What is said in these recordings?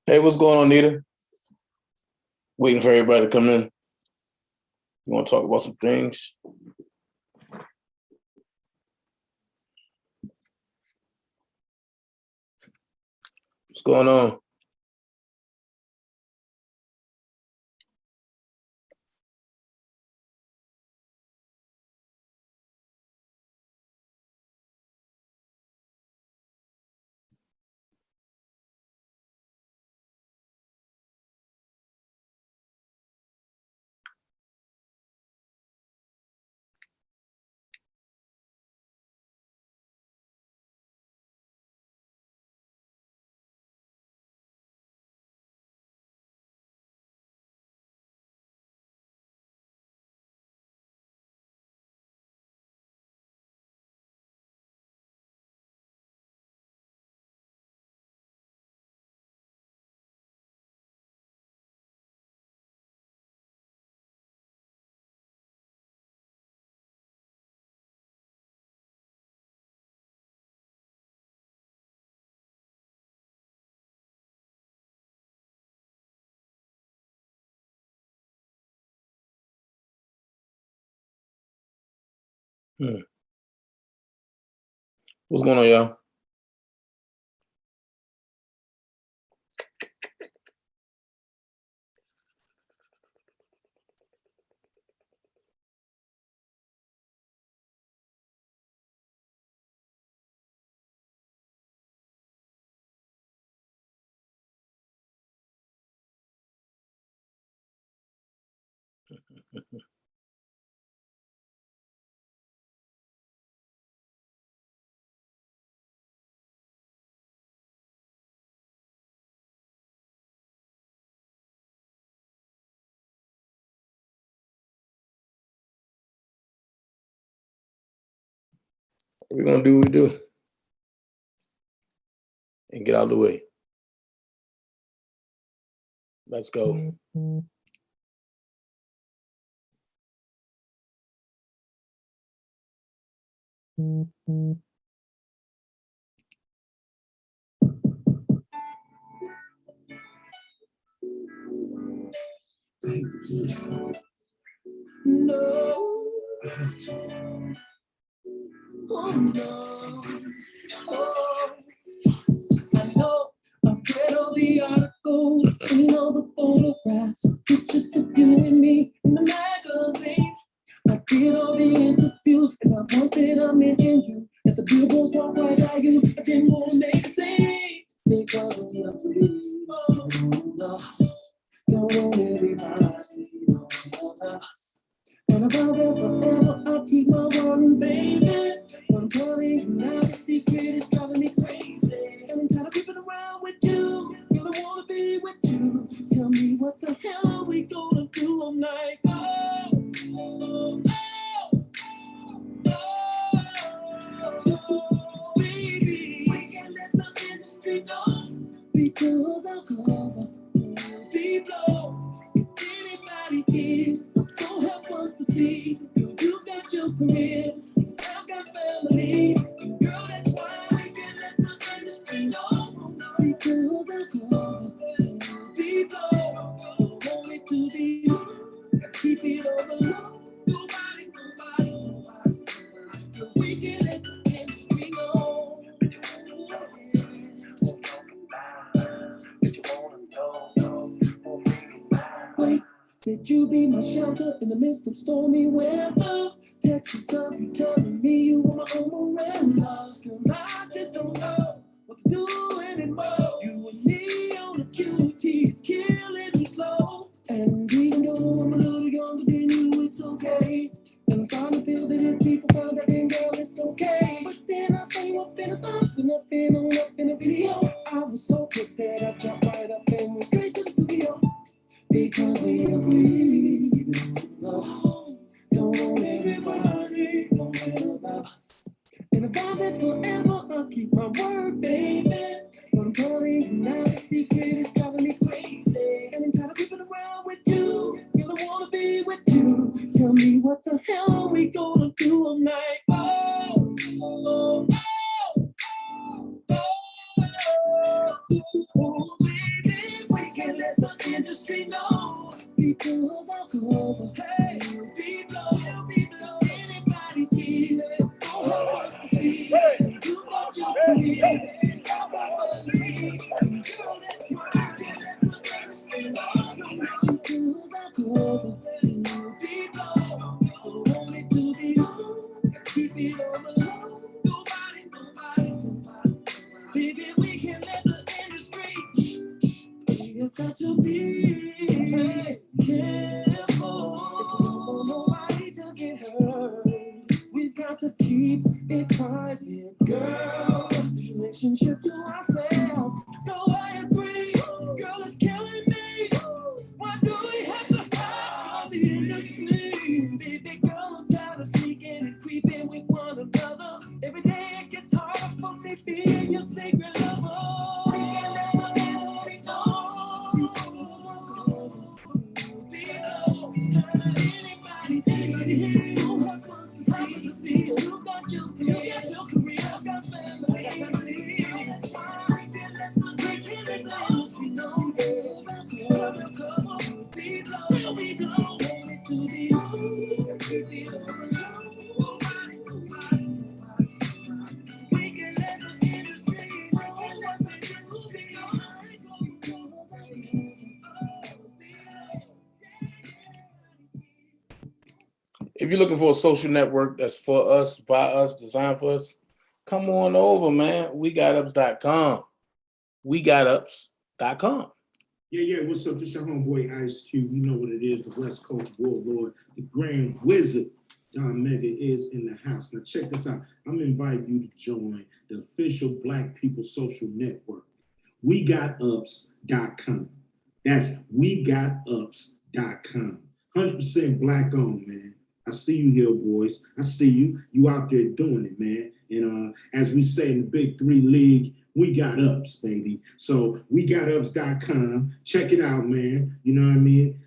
Hey, what's going on, Nita? Waiting for everybody to come in. You want to talk about some things? What's going on? What's going on, y'all? We're gonna do what we do and get out of the way. Let's go. No. Oh no. Oh. I know I've read all the articles, seen all the photographs, pictures of you and me in the magazine. I did all the interviews, and I once did I mention you. If the billboards walk right by you, I didn't want to make a scene. Because of love to leave. Oh, no. Don't want everybody on us. And if I'll live forever, I'll keep my word, baby. But I'm telling you now, the secret is driving me crazy. And I'm tired of keeping around with you. Really wanna be with you. Tell me what the hell we gonna do all night. Oh, oh, oh, baby. We can't let the industry know. Because I'll cover, be blow. If anybody cares, so help us to see. Girl, you got your career, I've got family. Girl, that's why we can let the industry know. Because I'll cover, Said you'd be my shelter in the midst of stormy weather. Texas up, you telling me you were my own umbrella. Girl, I just don't know what to do anymore. You and me on the QT is killing me slow. And even though I'm a little younger than you, it's okay. And I'm starting to feel that if people found that, then girl, it's okay. But then I saw you up in the songs with nothing on up in the video. I was so pissed that I jumped right up and went straight to the studio. Because we agree, love, don't want everybody knowing about us. And if I'm there forever, I'll keep my word, baby. But I'm telling you now, the secret is driving me crazy. And I'm tired of keeping around with you. Really wanna be with you. Tell me what the hell are we gonna do all night? Oh, oh, oh, oh, baby, we can let the industry know. Because I'll come over, hey, you'll be blown, anybody feel it, so hard to see, you got your feeling, girl, that's why I can let the industry know. Because I'll come over, you'll be blown, don't want it to be on, keep it on the low, nobody, baby, we can let the industry. You've got to be careful. If we don't want nobody to get hurt, we've got to keep it private, girl. This relationship to ourselves. No, I agree. Girl, it's killing me. Why do we have to hide from the industry? Baby girl, I'm tired of sneaking and creeping with one another. Every day it gets harder for me being your secret lover. We can let the industry know. Anybody, so hard for us to see you. You got your career, I got family. That's why we can let the industry know. Come on, we blow, want it to be on. Keep it on the low. We can let the industry know what they do be on. If you're looking for a social network that's for us, by us, designed for us, come on over, man. WeGotUps.com. WeGotUps.com. Yeah. What's up? This your homeboy Ice Cube. You know what it is. The West Coast Warlord, the Grand Wizard. Don Mega is in the house. Now check this out. I'm inviting you to join the official Black People Social Network. WeGotUps.com. That's WeGotUps.com. 100% Black owned, man. I see you here, boys. I see you. You out there doing it, man. And as we say in the Big Three League, we got ups, baby. So WeGotUps.com. Check it out, man. You know what I mean?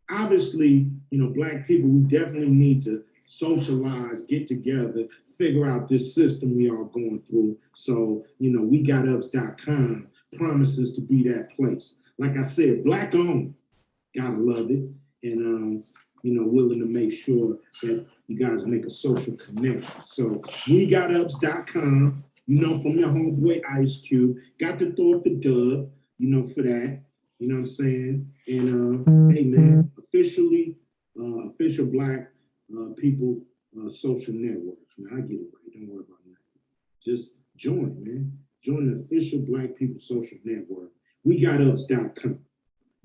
Obviously, you know, Black people, we definitely need to socialize, get together, figure out this system we all going through. So, you know, WeGotUps.com promises to be that place. Like I said, Black owned. Gotta love it. And you know, willing to make sure that you guys make a social connection. So WeGotUps.com, you know, from your homeboy Ice Cube. Got to throw up the dub, you know, for that. You know what I'm saying? And hey man, official Black People Social Network. Now I get it right. Don't worry about that. Just join, man. Join the official Black People Social Network. WeGotUps.com.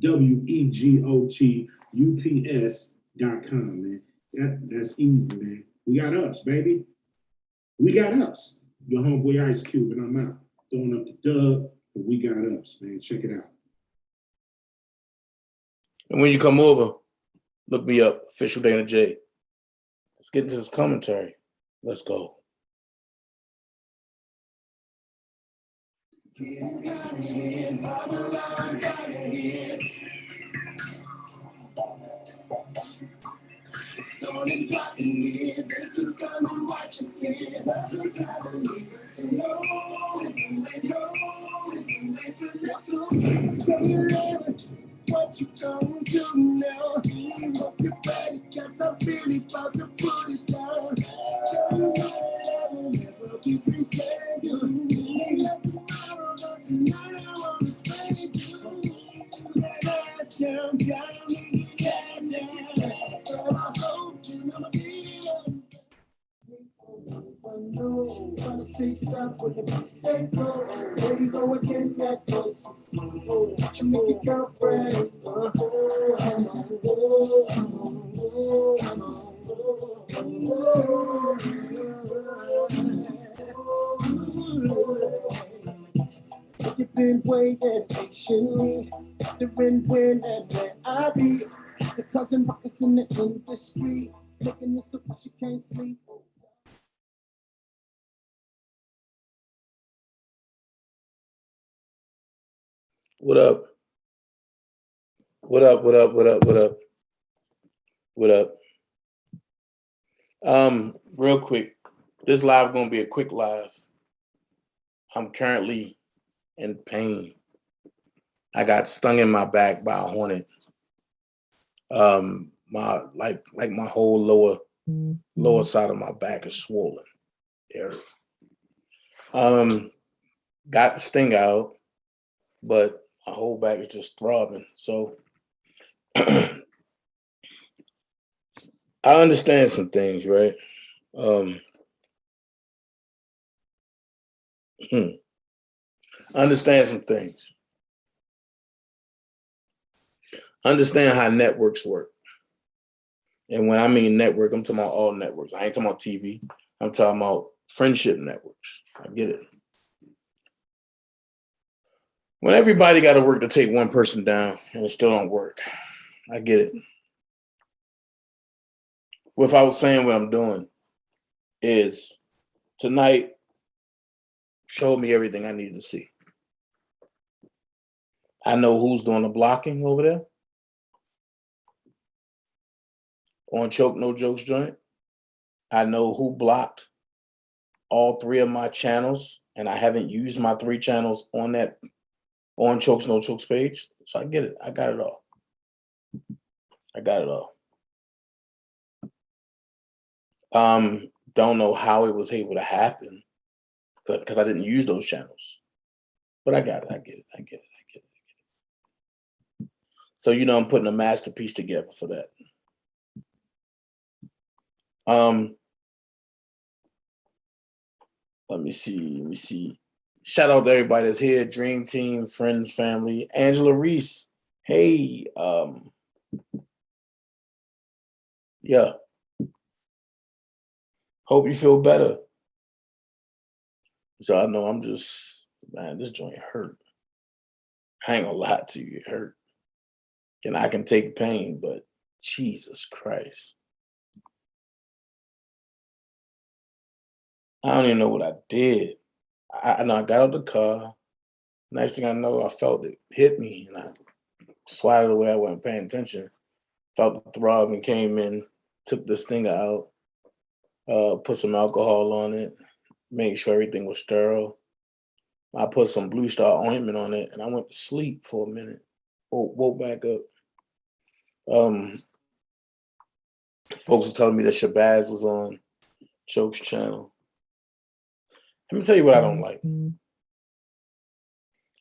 WeGotUps.com, man. That's easy, man. We got ups, baby. We got ups. Your homeboy Ice Cube, and I'm out. Throwing up the dub for We Got Ups, man. Check it out. And when you come over, look me up, Official Dana J. Let's get into this commentary. Let's go. What you gonna do now? Hope your body, cause I'm really about to put it down. Never be free stand you. Ain't love tomorrow, but tonight I wanna spend it you. That ass down, down, love when you say go. There you go again, that voice. Oh, you make your girlfriend. You've been waiting patiently, wondering when and where I be. The cousin rockets in the industry, making this so she can't sleep. What up? What up? What up? What up? What up? What up? Real quick, this live gonna be a quick live. I'm currently in pain. I got stung in my back by a hornet. My my whole lower side of my back is swollen. Area. Got the sting out, but my whole back is just throbbing. So I understand some things, right? I understand some things. Understand how networks work. And when I mean network, I'm talking about all networks. I ain't talking about TV. I'm talking about friendship networks. I get it. When everybody got to work to take one person down and it still don't work, I get it. Without saying what I'm doing is tonight showed me everything I needed to see. I know who's doing the blocking over there on Choke No Jokes joint. I know who blocked all 3 of my channels, and I haven't used my 3 channels on Chokes No Jokes page. So I get it. I got it all. I got it all. Don't know how it was able to happen because I didn't use those channels. But I got it. I get it. I get it. I get it. I get it. So I'm putting a masterpiece together for that. Let me see. Shout out to everybody that's here. Dream Team, friends, family. Angela Reese. Hey, yeah. Hope you feel better. So I know I'm just, man, this joint hurt. I ain't gonna lie to you, it hurt. And I can take pain, but Jesus Christ. I don't even know what I did. I know I got out the car. Next thing I know, I felt it hit me and I swatted away. I wasn't paying attention. Felt the throb and came in, took the stinger out, put some alcohol on it, made sure everything was sterile. I put some Blue Star ointment on it and I went to sleep for a minute. Woke back up. Folks were telling me that Shabazz was on Choke's channel. Let me tell you what I don't like.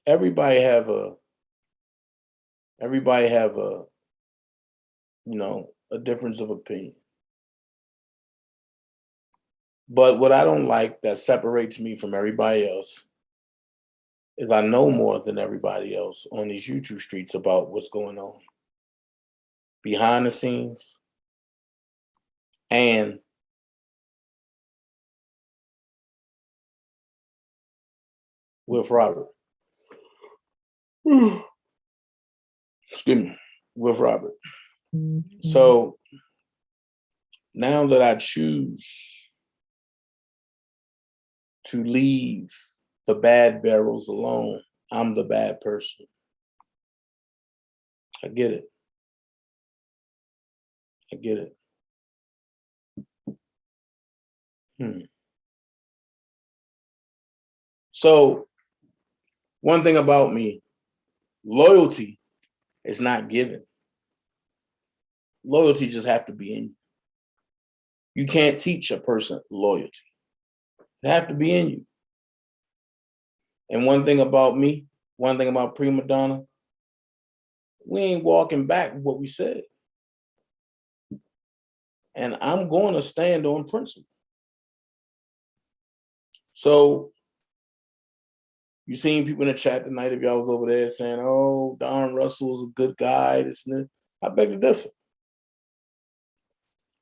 Everybody have a a difference of opinion. But what I don't like that separates me from everybody else is I know more than everybody else on these YouTube streets about what's going on behind the scenes and with Robert. Excuse me, with Robert. So now that I choose to leave the bad barrels alone, I'm the bad person. I get it. I get it. So one thing about me, loyalty is not given. Loyalty just have to be in you. You can't teach a person loyalty. It have to be in you. And one thing about me, one thing about Prima Donna, we ain't walking back what we said. And I'm going to stand on principle. So You seen people in the chat tonight, if y'all was over there saying, oh, Don Russell's a good guy, this and that. I beg to differ.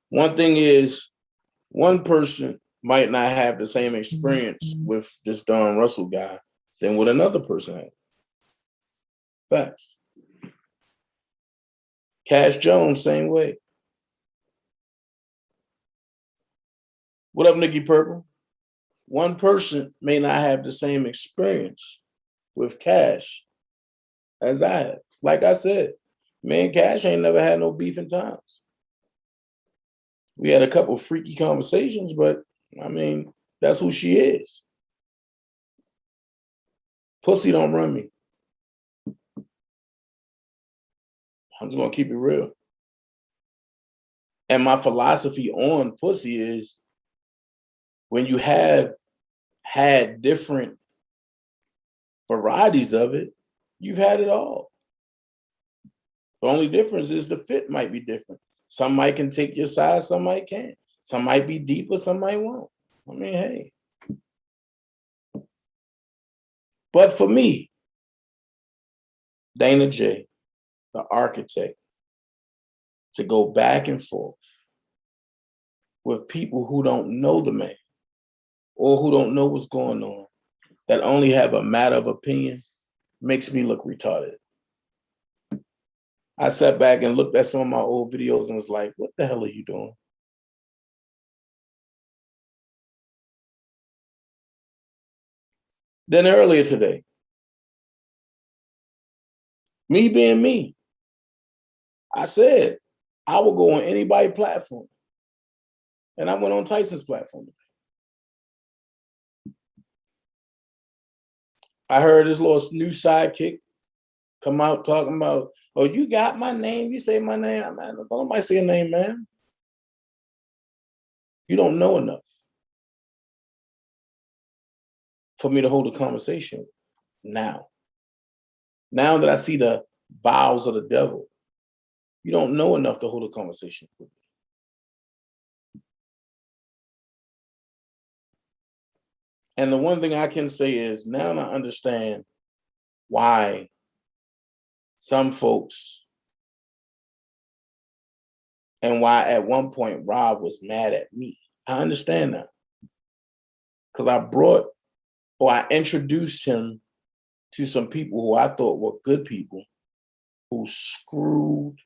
One thing is, one person might not have the same experience with this Don Russell guy than what another person has. Facts. Cash Jones, same way. What up, Nikki Purple? One person may not have the same experience with Cash as I have. Like I said, me and Cash ain't never had no beef in times. We had a couple freaky conversations, but I mean, that's who she is. Pussy don't run me. I'm just gonna keep it real. And my philosophy on pussy is when you have had different varieties of it, you've had it all. The only difference is the fit might be different. Some might can take your size, some might can't. Some might be deeper, some might won't. I mean, hey. But for me, Dana J, the architect, to go back and forth with people who don't know the man or who don't know what's going on, that only have a matter of opinion, makes me look retarded. I sat back and looked at some of my old videos and was like, what the hell are you doing? Then earlier today, me being me, I said, I will go on anybody's platform. And I went on Tyson's platform. I heard this little new sidekick come out talking about, oh, you got my name. You say my name. Don't nobody say a name, man. You don't know enough for me to hold a conversation now. Now that I see the bowels of the devil, you don't know enough to hold a conversation with me. And the one thing I can say is now I understand why some folks and why at one point Rob was mad at me. I understand that. Because I introduced him to some people who I thought were good people who screwed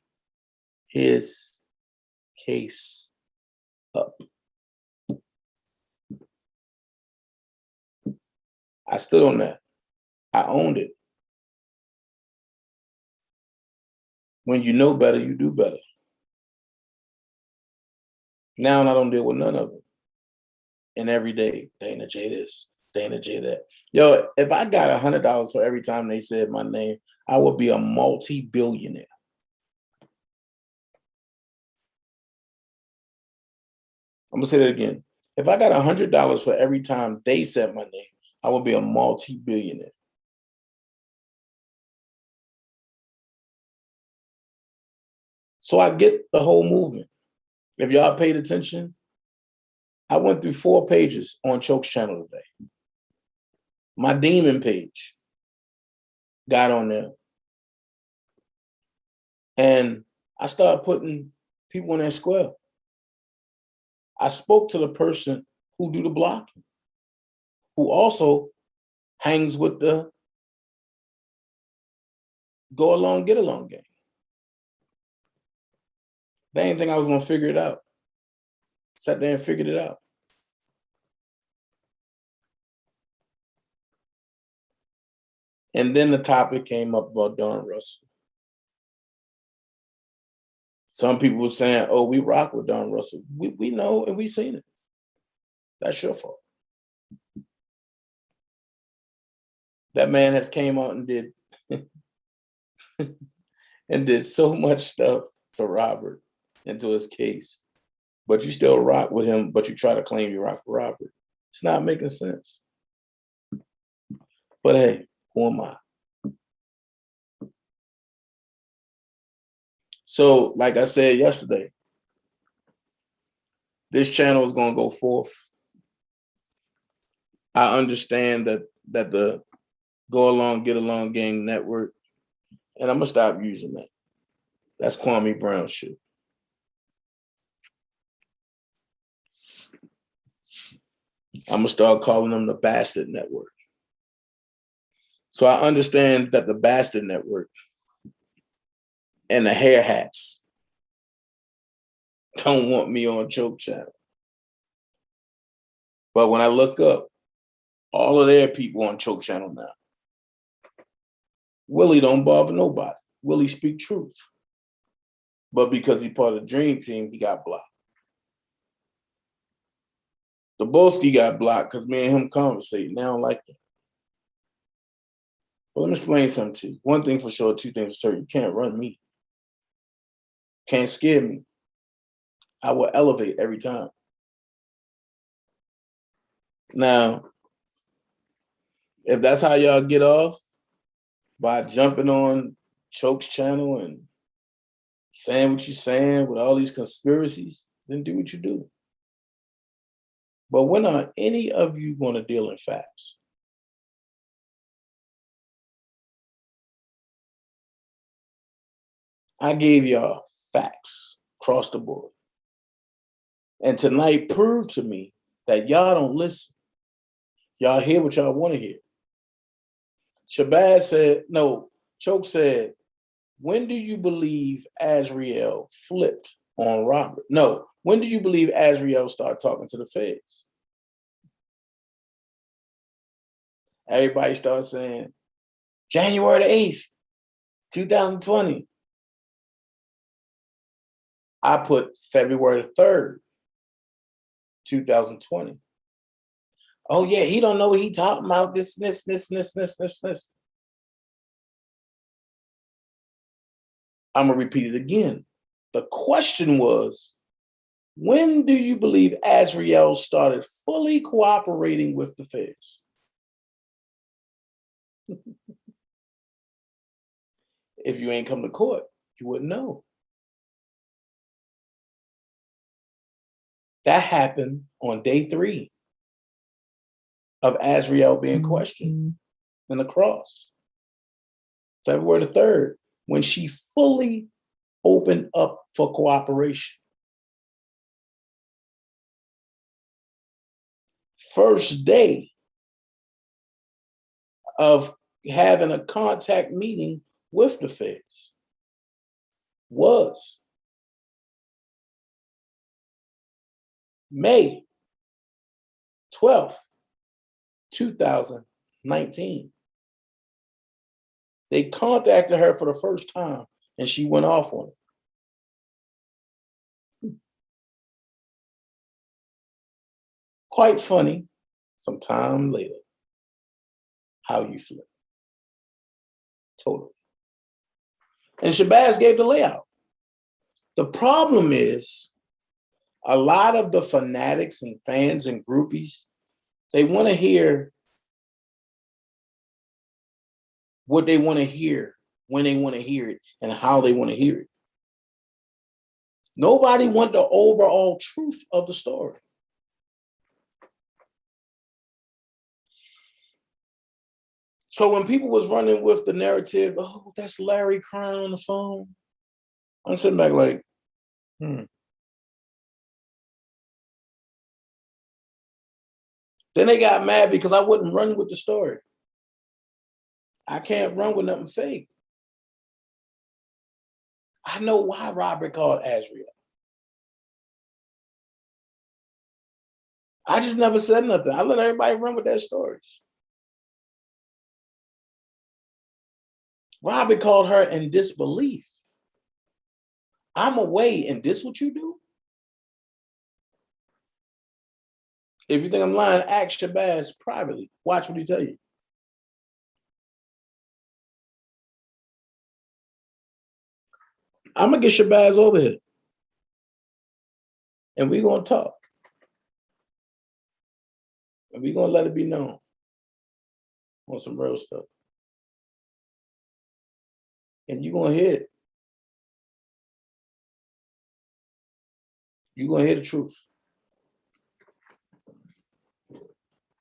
his case up. I stood on that. I owned it. When you know better, you do better. Now I don't deal with none of it. And every day, Dana J this, Dana J that. Yo, if I got $100 for every time they said my name, I would be a multi-billionaire. I'm gonna say that again. If I got $100 for every time they said my name, I would be a multi-billionaire. So I get the whole movement. If y'all paid attention, I went through 4 pages on Choke's channel today. My demon page got on there. And I started putting people in their square. I spoke to the person who do the blocking, who also hangs with the go along, get along gang. They didn't think I was gonna figure it out. Sat there and figured it out. And then the topic came up about Don Russell. Some people were saying, oh, we rock with Don Russell. We know and we seen it. That's your fault. That man has came out and did and did so much stuff to Robert and to his case. But you still rock with him, but you try to claim you rock for Robert. It's not making sense. But hey, who am I? So, like I said yesterday, this channel is going to go forth. I understand that the Go Along, Get Along Gang Network. And I'm going to stop using that. That's Kwame Brown shit. I'm going to start calling them the Bastard Network. So I understand that the Bastard Network and the hair hats don't want me on Choke Channel. But when I look up, all of their people on Choke Channel now. Willie don't bother nobody. Willie speak truth. But because he part of the Dream Team, he got blocked. The Bolski got blocked because me and him conversating. They don't like that. But let me explain something to you. One thing for sure, two things for certain. You can't run me. Can't scare me. I will elevate every time. Now, if that's how y'all get off, by jumping on Choke's channel and saying what you're saying with all these conspiracies, then do what you do. But when are any of you going to deal in facts? I gave y'all facts across the board. And tonight proved to me that y'all don't listen. Y'all hear what y'all want to hear. Shabazz said, no, Choke said, when do you believe Azriel flipped on Robert? No, when do you believe Azriel started talking to the feds? Everybody started saying, January the 8th, 2020. I put February the 3rd, 2020. Oh yeah, he don't know what he talking about, this. I'm gonna repeat it again. The question was, when do you believe Azriel started fully cooperating with the feds? If you ain't come to court, you wouldn't know. That happened on day 3 of Azriel being questioned in the cross. February the 3rd, when she fully opened up for cooperation. First day of having a contact meeting with the feds was May 12th, 2019. They contacted her for the first time and she went off on it. Quite funny, some time later, how you flip. Totally. And Shabazz gave the layout. The problem is a lot of the fanatics and fans and groupies, they want to hear what they want to hear, when they want to hear it, and how they want to hear it. Nobody want the overall truth of the story. So when people was running with the narrative, oh, that's Larry crying on the phone, I'm sitting back like, Then they got mad because I wouldn't run with the story. I can't run with nothing fake. I know why Robert called Azriel. I just never said nothing. I let everybody run with their stories. Robert called her in disbelief. I'm away, and this what you do? If you think I'm lying, ask Shabazz privately. Watch what he tell you. I'm gonna get Shabazz over here. And we're gonna talk. And we're gonna let it be known on some real stuff. And you're gonna hear it. You're gonna hear the truth.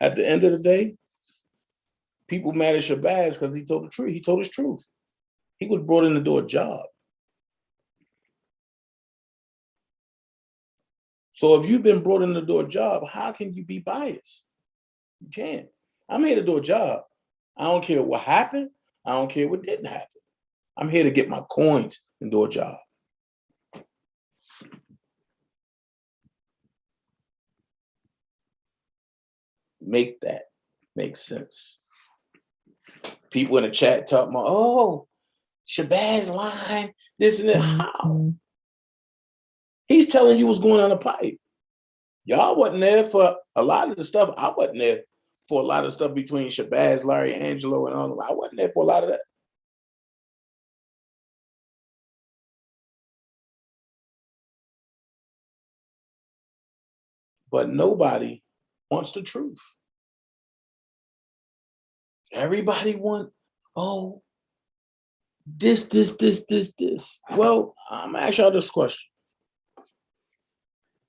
At the end of the day, People mad at Shabazz because he told the truth. He told his truth. He was brought in to do a job. So if you've been brought in to do a job, how can you be biased? You can't. I'm here to do a job. I don't care what happened. I don't care what didn't happen. I'm here to get my coins and do a job. Make that make sense. People in the chat talk about, oh, Shabazz lying, this and that. How? He's telling you what's going on the pipe. Y'all wasn't there for a lot of the stuff. I wasn't there for a lot of stuff between Shabazz, Larry, Angelo, and all of them. I wasn't there for a lot of that. But nobody wants the truth. Everybody want, oh, this. Well, I'm gonna ask y'all this question.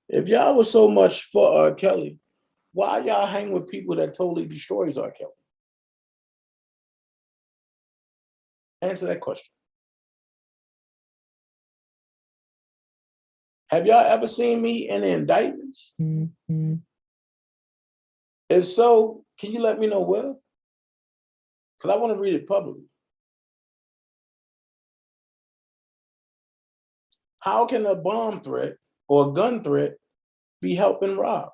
If y'all was so much for R. Kelly, why y'all hang with people that totally destroys R. Kelly? Answer that question. Have y'all ever seen me in the indictments? Mm-hmm. If so, can you let me know where? Because I want to read it publicly. How can a bomb threat or a gun threat be helping Rob?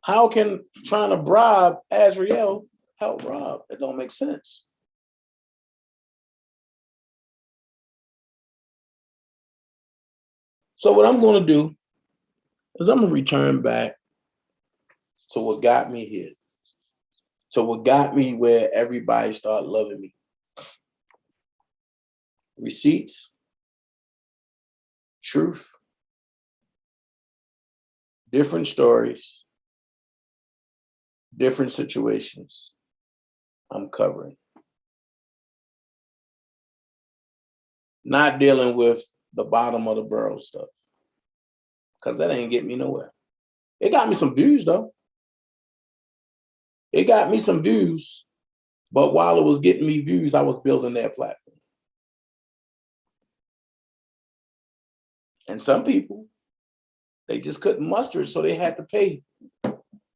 How can trying to bribe Azriel help Rob? It don't make sense. So what I'm going to do is I'm going to return back to what got me here. So what got me where everybody started loving me. Receipts, truth, different stories, different situations I'm covering. Not dealing with the bottom of the barrel stuff, because that ain't get me nowhere. It got me some views, though. It got me some views, but while it was getting me views, I was building their platform. And some people, they just couldn't muster it, so they had to pay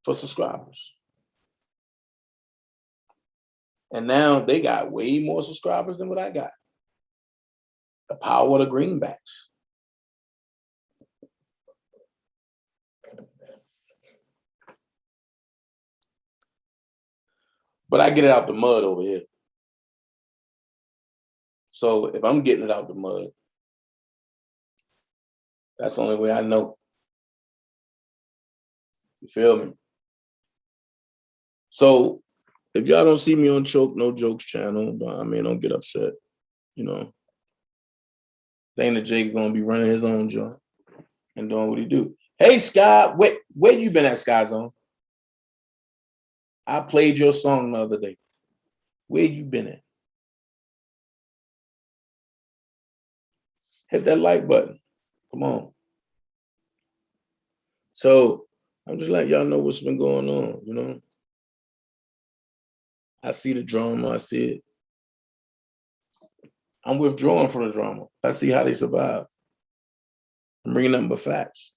for subscribers. And now they got way more subscribers than what I got. The power of the greenbacks. But I get it out the mud over here. So if I'm getting it out the mud, that's the only way I know. You feel me? So if y'all don't see me on Choke No Jokes channel, I mean, don't get upset. You know, Dana Jake gonna be running his own joint and doing what he do. Hey, Sky, where you been at, Sky Zone? I played your song the other day. Where you been at? Hit that like button. Come on. So I'm just letting y'all know what's been going on, you know? I see the drama, I see it. I'm withdrawing from the drama. I see how they survive. I'm bringing nothing but facts.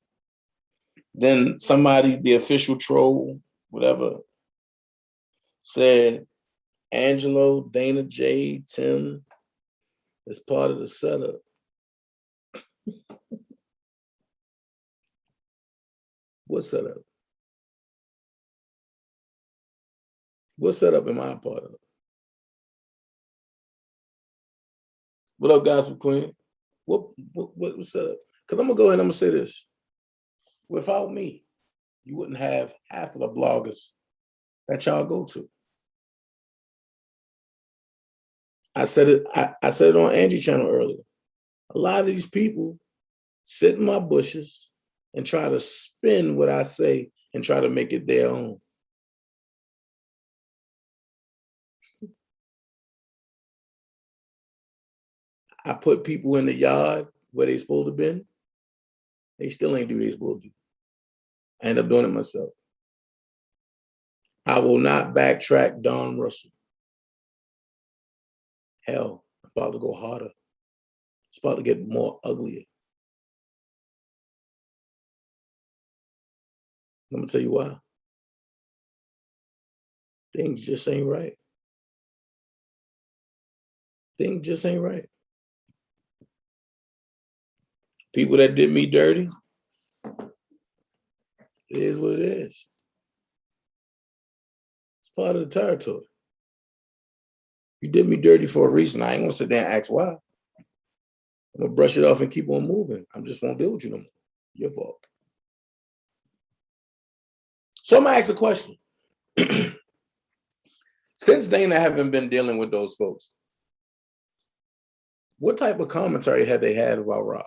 Then somebody, the official troll, whatever, said, Angelo, Dana J, Tim is part of the setup. What setup? What setup am I a part of? What up, guys from Queen? What setup? Because I'm going to go ahead and I'm going to say this. Without me, you wouldn't have half of the bloggers that y'all go to. I said it on Angie channel earlier. A lot of these people sit in my bushes and try to spin what I say and try to make it their own. I put people in the yard where they supposed to be. They still ain't do what they supposed to do. I end up doing it myself. I will not backtrack Don Russell. Hell, I'm about to go harder. It's about to get more uglier. Let me tell you why. Things just ain't right. Things just ain't right. People that did me dirty, it is what it is. It's part of the territory. You did me dirty for a reason. I ain't gonna sit there and ask why. I'm gonna brush it off and keep on moving. I just won't deal with you no more. Your fault. So I'm gonna ask a question. Since Dana haven't been dealing with those folks, what type of commentary had they had about Rob?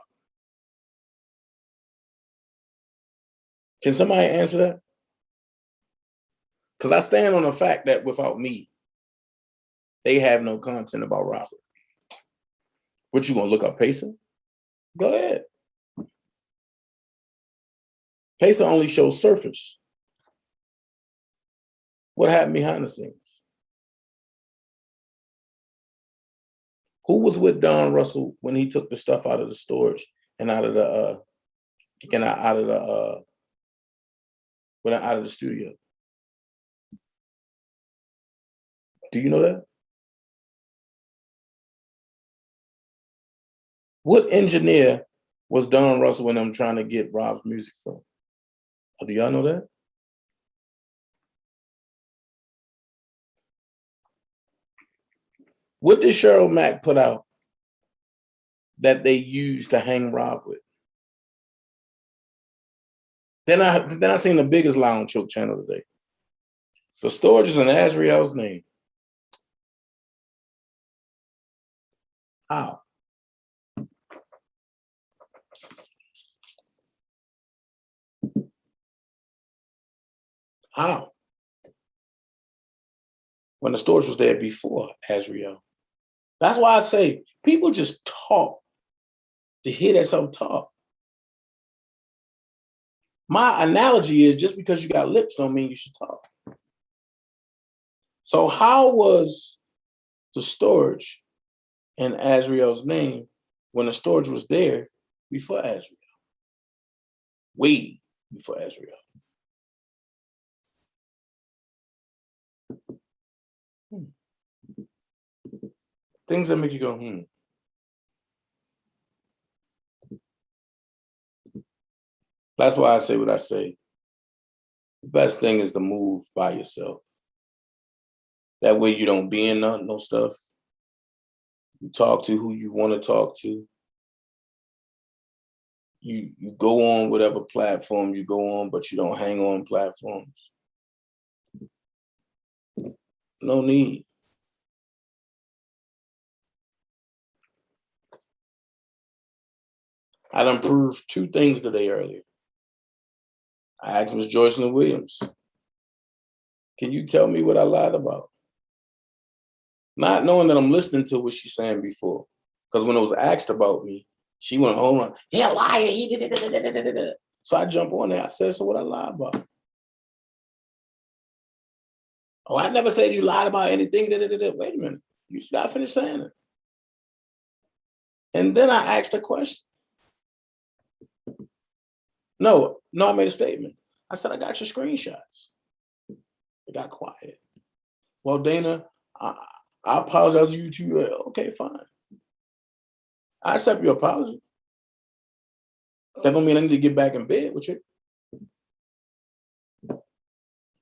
Can somebody answer that? Because I stand on the fact that without me, they have no content about Robert. What, you gonna look up Pacer? Go ahead. Pacer only shows surface. What happened behind the scenes? Who was with Don Russell when he took the stuff out of the storage and out of the out of the studio? Do you know that? What engineer was Don Russell when I'm trying to get Rob's music from? Do y'all know that? What did Cheryl Mack put out that they used to hang Rob with? Then I seen the biggest lie on Choke Channel today. The storage is in Azriel's name. How? How? When the storage was there before Azriel. That's why I say people just talk to hear that something talk. My analogy is just because you got lips don't mean you should talk. So how was the storage in Azriel's name when the storage was there before Azriel? Way before Azriel. Things that make you go, That's why I say what I say. The best thing is to move by yourself. That way you don't be in no stuff. You talk to who you want to talk to. You go on whatever platform you go on, but you don't hang on platforms. No need. I done proved two things today earlier. I asked Ms. Joycelyn Williams, can you tell me what I lied about? Not knowing that I'm listening to what she's saying before. Because when it was asked about me, she went home and, yeah, liar, he did it. So I jump on there. I said, so what I lied about? Oh, I never said you lied about anything. Wait a minute. You just got to finish saying it. And then I asked a question. No, I made a statement. I said, I got your screenshots. It got quiet. Well, Dana, I apologize to you too. Okay, fine. I accept your apology. That don't mean I need to get back in bed with you.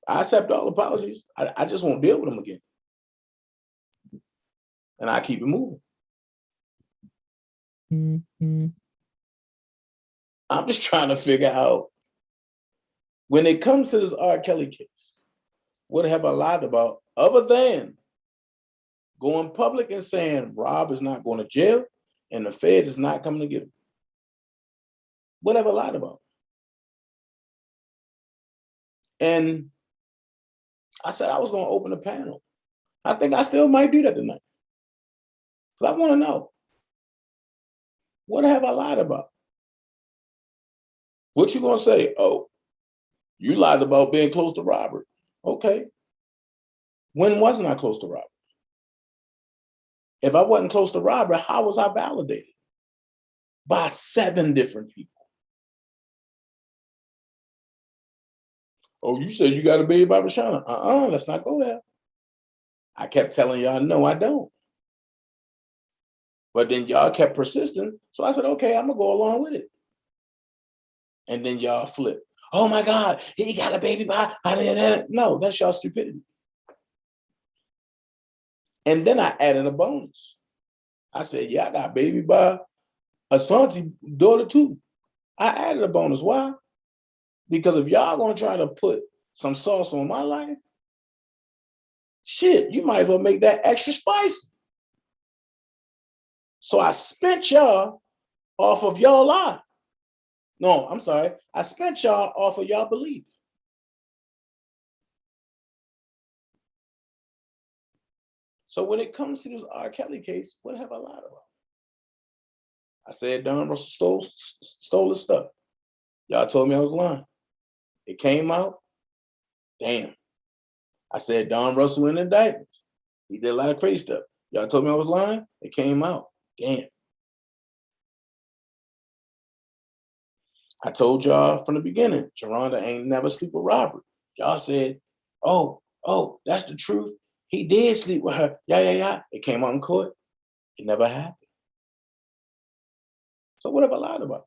I accept all apologies. I just won't deal with them again. And I keep it moving. Mm-hmm. I'm just trying to figure out, when it comes to this R. Kelly case, what have I lied about other than going public and saying Rob is not going to jail and the feds is not coming to get him? What have I lied about? And I said I was going to open a panel. I think I still might do that tonight. Because I want to know, what have I lied about? What you going to say? Oh, You lied about being close to Robert. Okay. When wasn't I close to Robert? If I wasn't close to Robert, how was I validated? By 7 different people. Oh, you said you got a baby by Rashana. Let's not go there. I kept telling y'all, no, I don't. But then y'all kept persisting. So I said, okay, I'm going to go along with it. And then y'all flipped. Oh my God, he got a baby by. No, that's y'all stupidity. And then I added a bonus. I said, yeah, I got a baby by Asante daughter too. I added a bonus. Why? Because if y'all going to try to put some sauce on my life, shit, you might as well make that extra spicy. So I spent y'all off of y'all lie. No, I'm sorry. I spent y'all off of y'all belief. So when it comes to this R. Kelly case, what have I lied about? I said Don Russell stole his stuff. Y'all told me I was lying. It came out. Damn. I said Don Russell in indictments. He did a lot of crazy stuff. Y'all told me I was lying. It came out. Damn. I told y'all from the beginning, Geronda ain't never sleep with Robert. Y'all said, oh, that's the truth. He did sleep with her. Yeah. It came out in court. It never happened. So what have I lied about?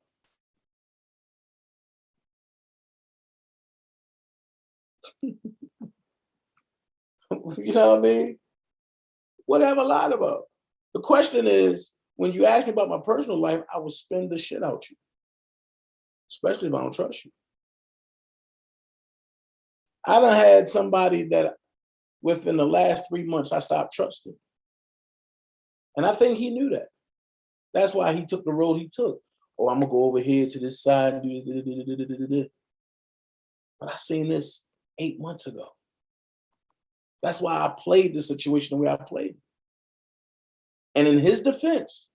You know what I mean? What have I lied about? The question is, when you ask me about my personal life, I will spin the shit out you, especially if I don't trust you. I done had somebody that within the last 3 months, I stopped trusting. And I think he knew that. That's why he took the road he took. Oh, I'm gonna go over here to this side and do this. But I seen this 8 months ago. That's why I played the situation the way I played. And in his defense,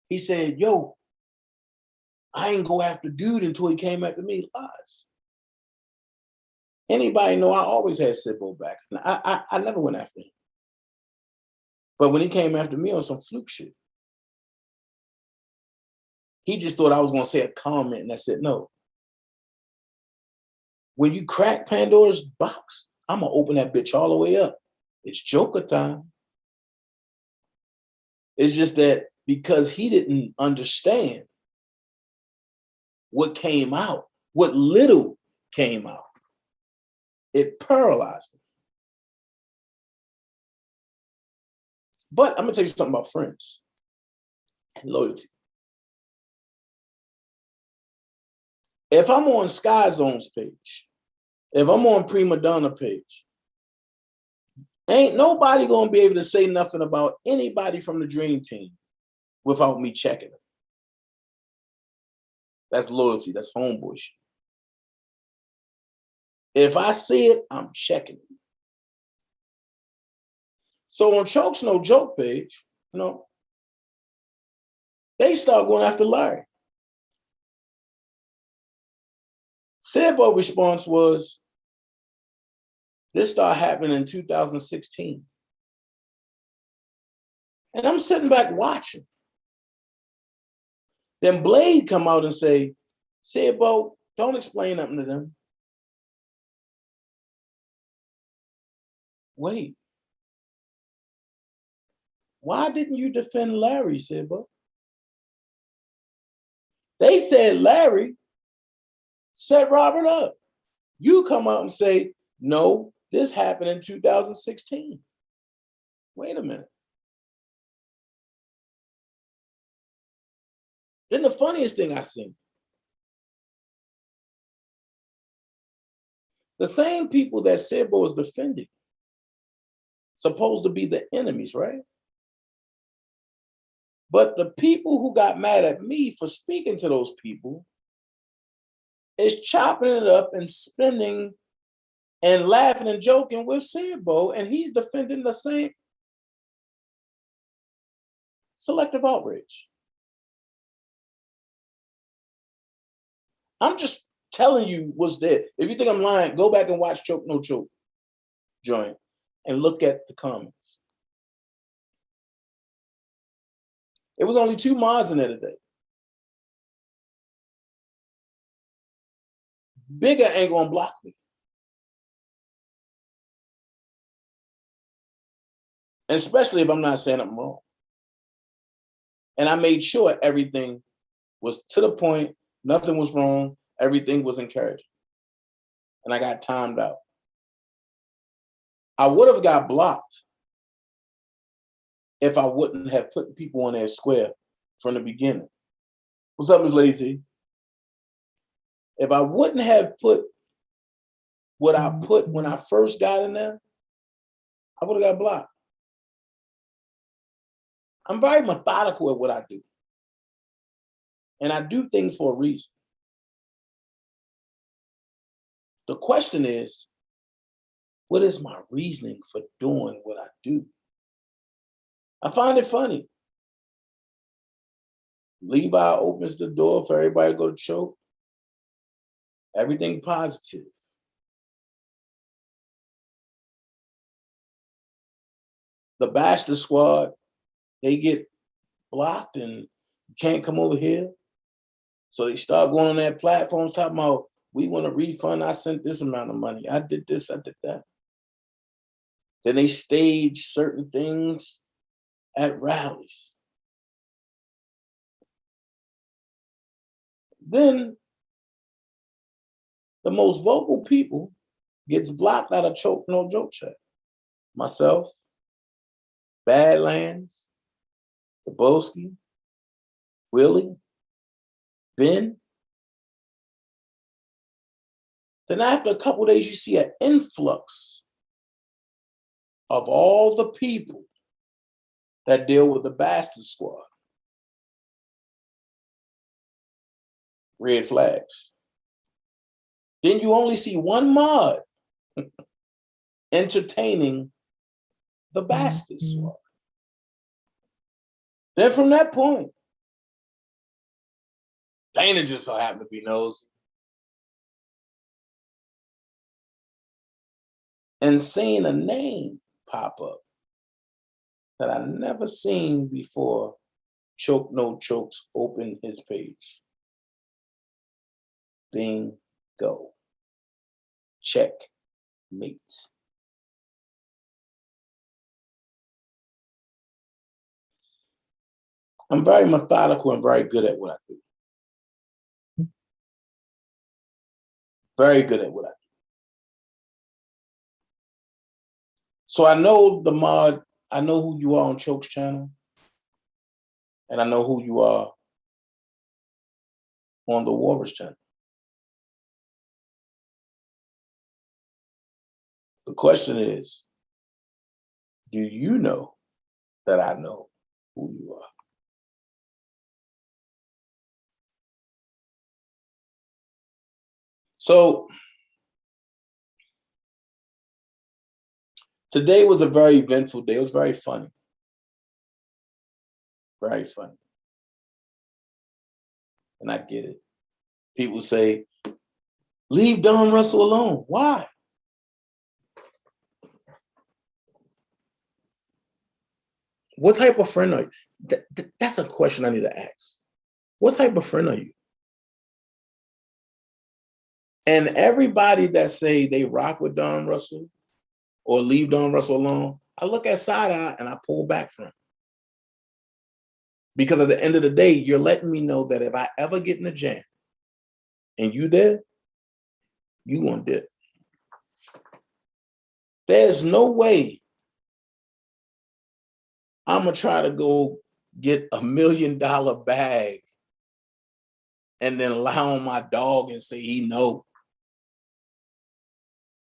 he said, yo, I ain't go after dude until he came after me. Lies. Anybody know I always had Sibbo back. I never went after him. But when he came after me on some fluke shit, he just thought I was gonna say a comment and I said, no. When you crack Pandora's box, I'm gonna open that bitch all the way up. It's Joker time. It's just that because he didn't understand what came out, what little came out, it paralyzed him. But I'm gonna tell you something about friends and loyalty. If I'm on Sky Zone's page, if I'm on Prima Donna page, ain't nobody gonna be able to say nothing about anybody from the Dream Team without me checking them. That's loyalty. That's homeboy shit. If I see it, I'm checking it. So on Chokes No Joke page, they start going after Larry. Sibbo's response was, this started happening in 2016. And I'm sitting back watching. Then Blade come out and say, Sibbo, don't explain nothing to them. Wait. Why didn't you defend Larry, Sibbo? They said Larry set Robert up. You come out and say, no, this happened in 2016. Wait a minute. Then the funniest thing I seen, the same people that Sibbo is defending, supposed to be the enemies, right? But the people who got mad at me for speaking to those people is chopping it up and spinning and laughing and joking with Sibbo, and he's defending the same selective outrage. I'm just telling you what's there. If you think I'm lying, go back and watch Choke No Choke joint and look at the comments. It was only 2 mods in there today. Bigger ain't gonna block me. Especially if I'm not saying I'm wrong. And I made sure everything was to the point, nothing was wrong, everything was encouraging. And I got timed out. I would have got blocked if I wouldn't have put people on their square from the beginning. What's up, Ms. Lacy? If I wouldn't have put what I put when I first got in there, I would have got blocked. I'm very methodical at what I do. And I do things for a reason. The question is, what is my reasoning for doing what I do? I find it funny. Levi opens the door for everybody to go to Choke. Everything positive. The Bachelor Squad, they get blocked and can't come over here. So they start going on their platforms talking about, we want a refund. I sent this amount of money. I did this, I did that. Then they stage certain things at rallies. Then the most vocal people gets blocked out of Choke No Joke chat. Myself, Badlands, Tobolsky, Willie, Ben. Then after a couple of days, you see an influx of all the people that deal with the Bastard Squad. Red flags. Then you only see one mod entertaining the Bastard Squad. Then from that point, Dana just so happened to be nosy. And seeing a name pop up that I never seen before Choke No Chokes opened his page. Bingo. Checkmate. I'm very methodical and very good at what I do. Very good at what I do. So I know the mod, I know who you are on Choke's channel, and I know who you are on the Warriors channel. The question is, do you know that I know who you are? So today was a very eventful day. It was very funny. Very funny. And I get it. People say, leave Don Russell alone. Why? What type of friend are you? That's a question I need to ask. What type of friend are you? And everybody that say they rock with Don Russell or leave Don Russell alone, I look at side eye and I pull back from. Because at the end of the day, you're letting me know that if I ever get in a jam and you there, you gonna dip. There's no way I'm gonna try to go get $1 million bag and then lie on my dog and say he no,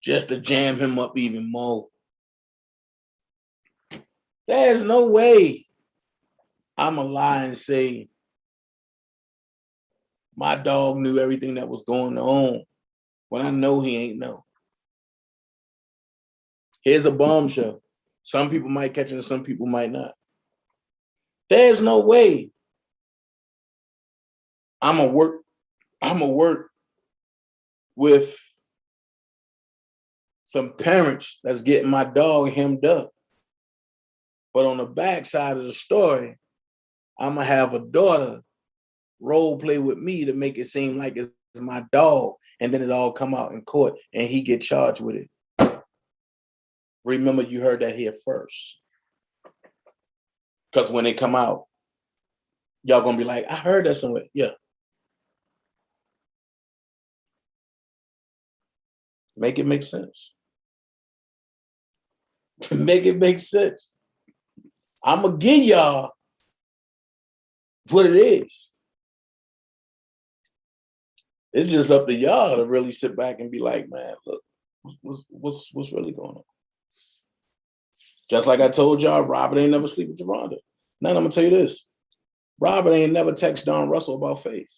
just to jam him up even more. There's no way I'm gonna lie and say my dog knew everything that was going on when I know he ain't know. Here's a bombshell. Some people might catch it and some people might not. There's no way I'm gonna work with some parents that's getting my dog hemmed up. But on the backside of the story, I'm going to have a daughter role play with me to make it seem like it's my dog. And then it all come out in court and he get charged with it. Remember, you heard that here first. Because when they come out, y'all going to be like, I heard that somewhere. Yeah. Make it make sense. Make it make sense. I'm going to give y'all what it is. It's just up to y'all to really sit back and be like, man, look, what's really going on? Just like I told y'all, Robert ain't never sleep with Deronda. Now I'm going to tell you this. Robert ain't never text Don Russell about Faith.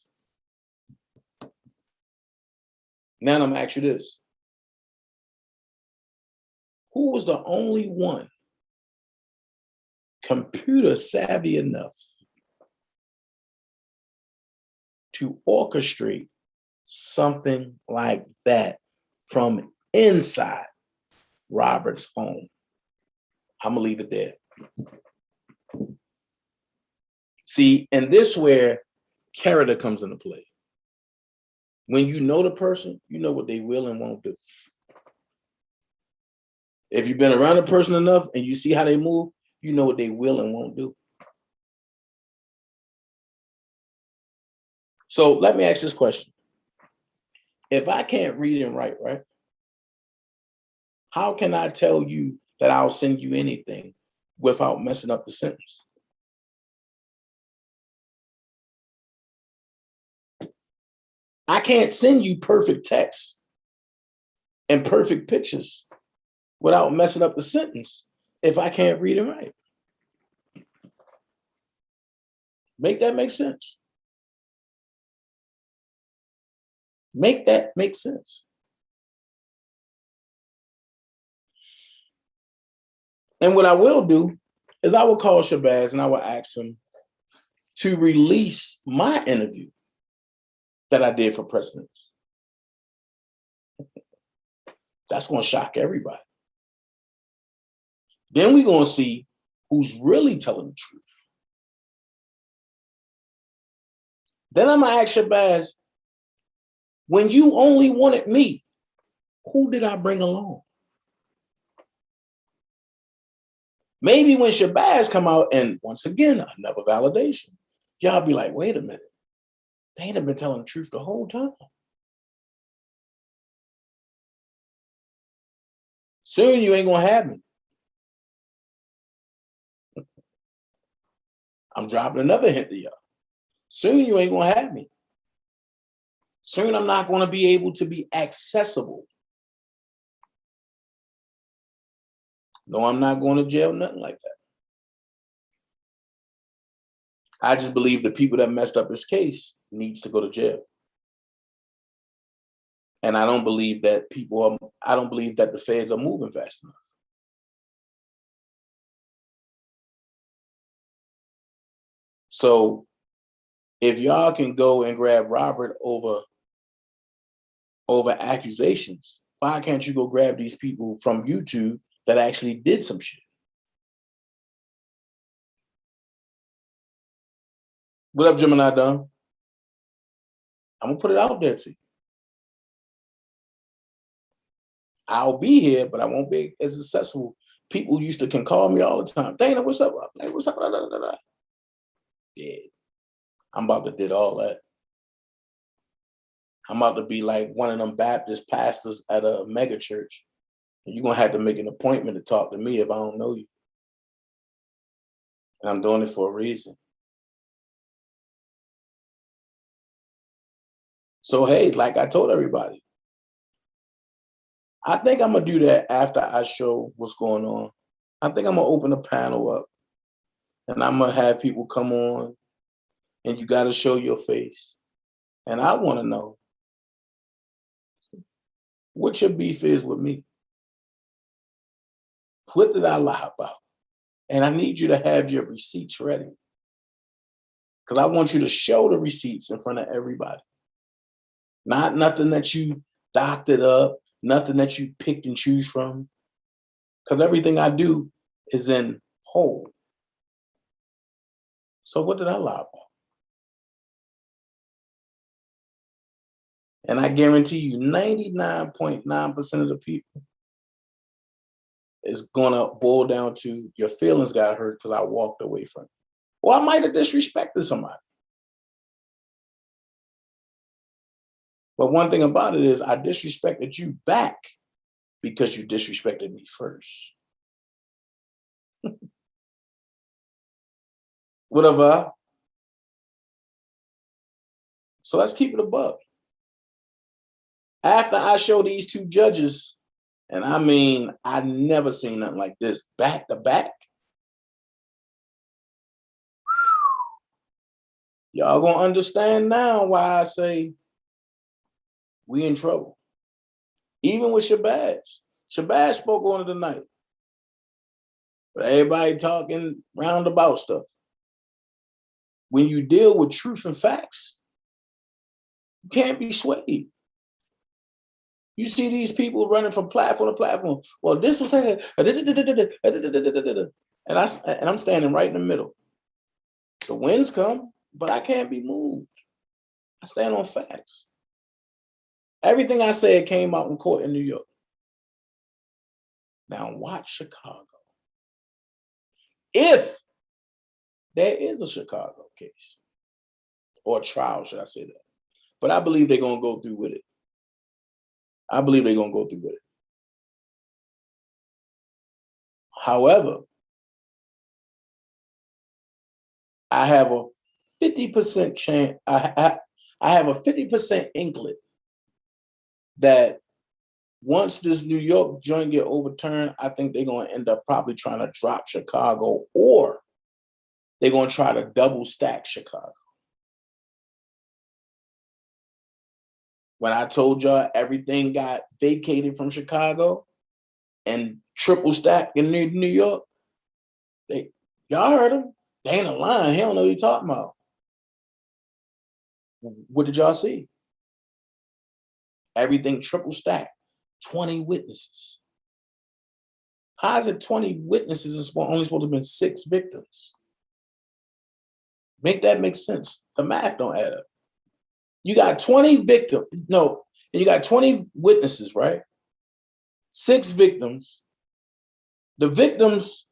Now I'm going to ask you this. Who was the only one computer savvy enough to orchestrate something like that from inside Robert's home? I'm gonna leave it there. See, and this where character comes into play. When you know the person, you know what they will and won't do. If you've been around a person enough and you see how they move, you know what they will and won't do. So let me ask this question. If I can't read and write, right? How can I tell you that I'll send you anything without messing up the sentence? I can't send you perfect text and perfect pictures without messing up the sentence if I can't read and write. Make that make sense. Make that make sense. And what I will do is I will call Shabazz and I will ask him to release my interview that I did for Precedence. That's going to shock everybody. Then we're going to see who's really telling the truth. Then I'm going to ask Shabazz, when you only wanted me, who did I bring along? Maybe when Shabazz come out and once again, another validation, y'all be like, wait a minute. They ain't been telling the truth the whole time. Soon you ain't gonna have me. I'm dropping another hint to y'all. Soon you ain't gonna have me. Soon I'm not gonna be able to be accessible. No, I'm not going to jail, nothing like that. I just believe the people that messed up his case needs to go to jail. And I don't believe that I don't believe that the feds are moving fast enough. So if y'all can go and grab Robert over accusations, why can't you go grab these people from YouTube that actually did some shit? What up, Gemini Dunn? I'm gonna put it out there to you. I'll be here, but I won't be as accessible. People can call me all the time. Dana, what's up? I'm like, what's up? Yeah, I'm about to do all that. I'm about to be like one of them Baptist pastors at a mega church. And you're gonna have to make an appointment to talk to me if I don't know you. And I'm doing it for a reason. So, hey, like I told everybody, I think I'm going to do that after I show what's going on. I think I'm going to open a panel up and I'm going to have people come on and you got to show your face. And I want to know what your beef is with me. What did I lie about? And I need you to have your receipts ready because I want you to show the receipts in front of everybody. Not nothing that you doctored up, nothing that you picked and choose from. Because everything I do is in whole. So what did I lie about? And I guarantee you 99.9% of the people is gonna boil down to your feelings got hurt because I walked away from it. Or I might have disrespected somebody. But one thing about it is I disrespected you back because you disrespected me first. Whatever. So let's keep it a buck. After I show these two judges, and I mean, I never seen nothing like this back to back. Y'all gonna understand now why I say we in trouble. Even with Shabazz. Shabazz spoke on it tonight. But everybody talking roundabout stuff. When you deal with truth and facts, you can't be swayed. You see these people running from platform to platform. Well, this was saying, and I'm standing right in the middle. The winds come, but I can't be moved. I stand on facts. Everything I said came out in court in New York. Now watch Chicago. If there is a Chicago case, or trial, should I say that? But I believe they're going to go through with it. I believe they're going to go through with it. However, I have a 50% chance, I have a 50% inkling that once this New York joint get overturned, I think they're going to end up probably trying to drop Chicago, or they're going to try to double stack Chicago. When I told y'all everything got vacated from Chicago and triple stacked in New York, y'all heard him. They ain't a lying. He don't know what he's talking about. What did y'all see? Everything triple stacked. 20 witnesses. How is it 20 witnesses is only supposed to have been 6 victims? Make that make sense. The math don't add up. You got 20 victims. No, and you got 20 witnesses, right? 6 victims. The victims,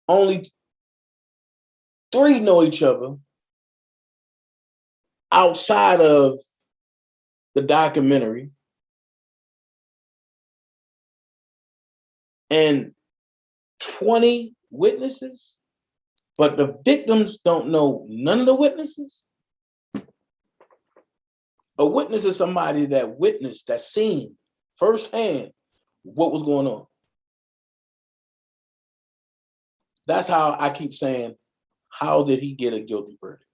only 3 know each other outside of the documentary. And 20 witnesses, but the victims don't know none of the witnesses. A witness is somebody that witnessed, that seen firsthand what was going on. That's how I keep saying, how did he get a guilty verdict?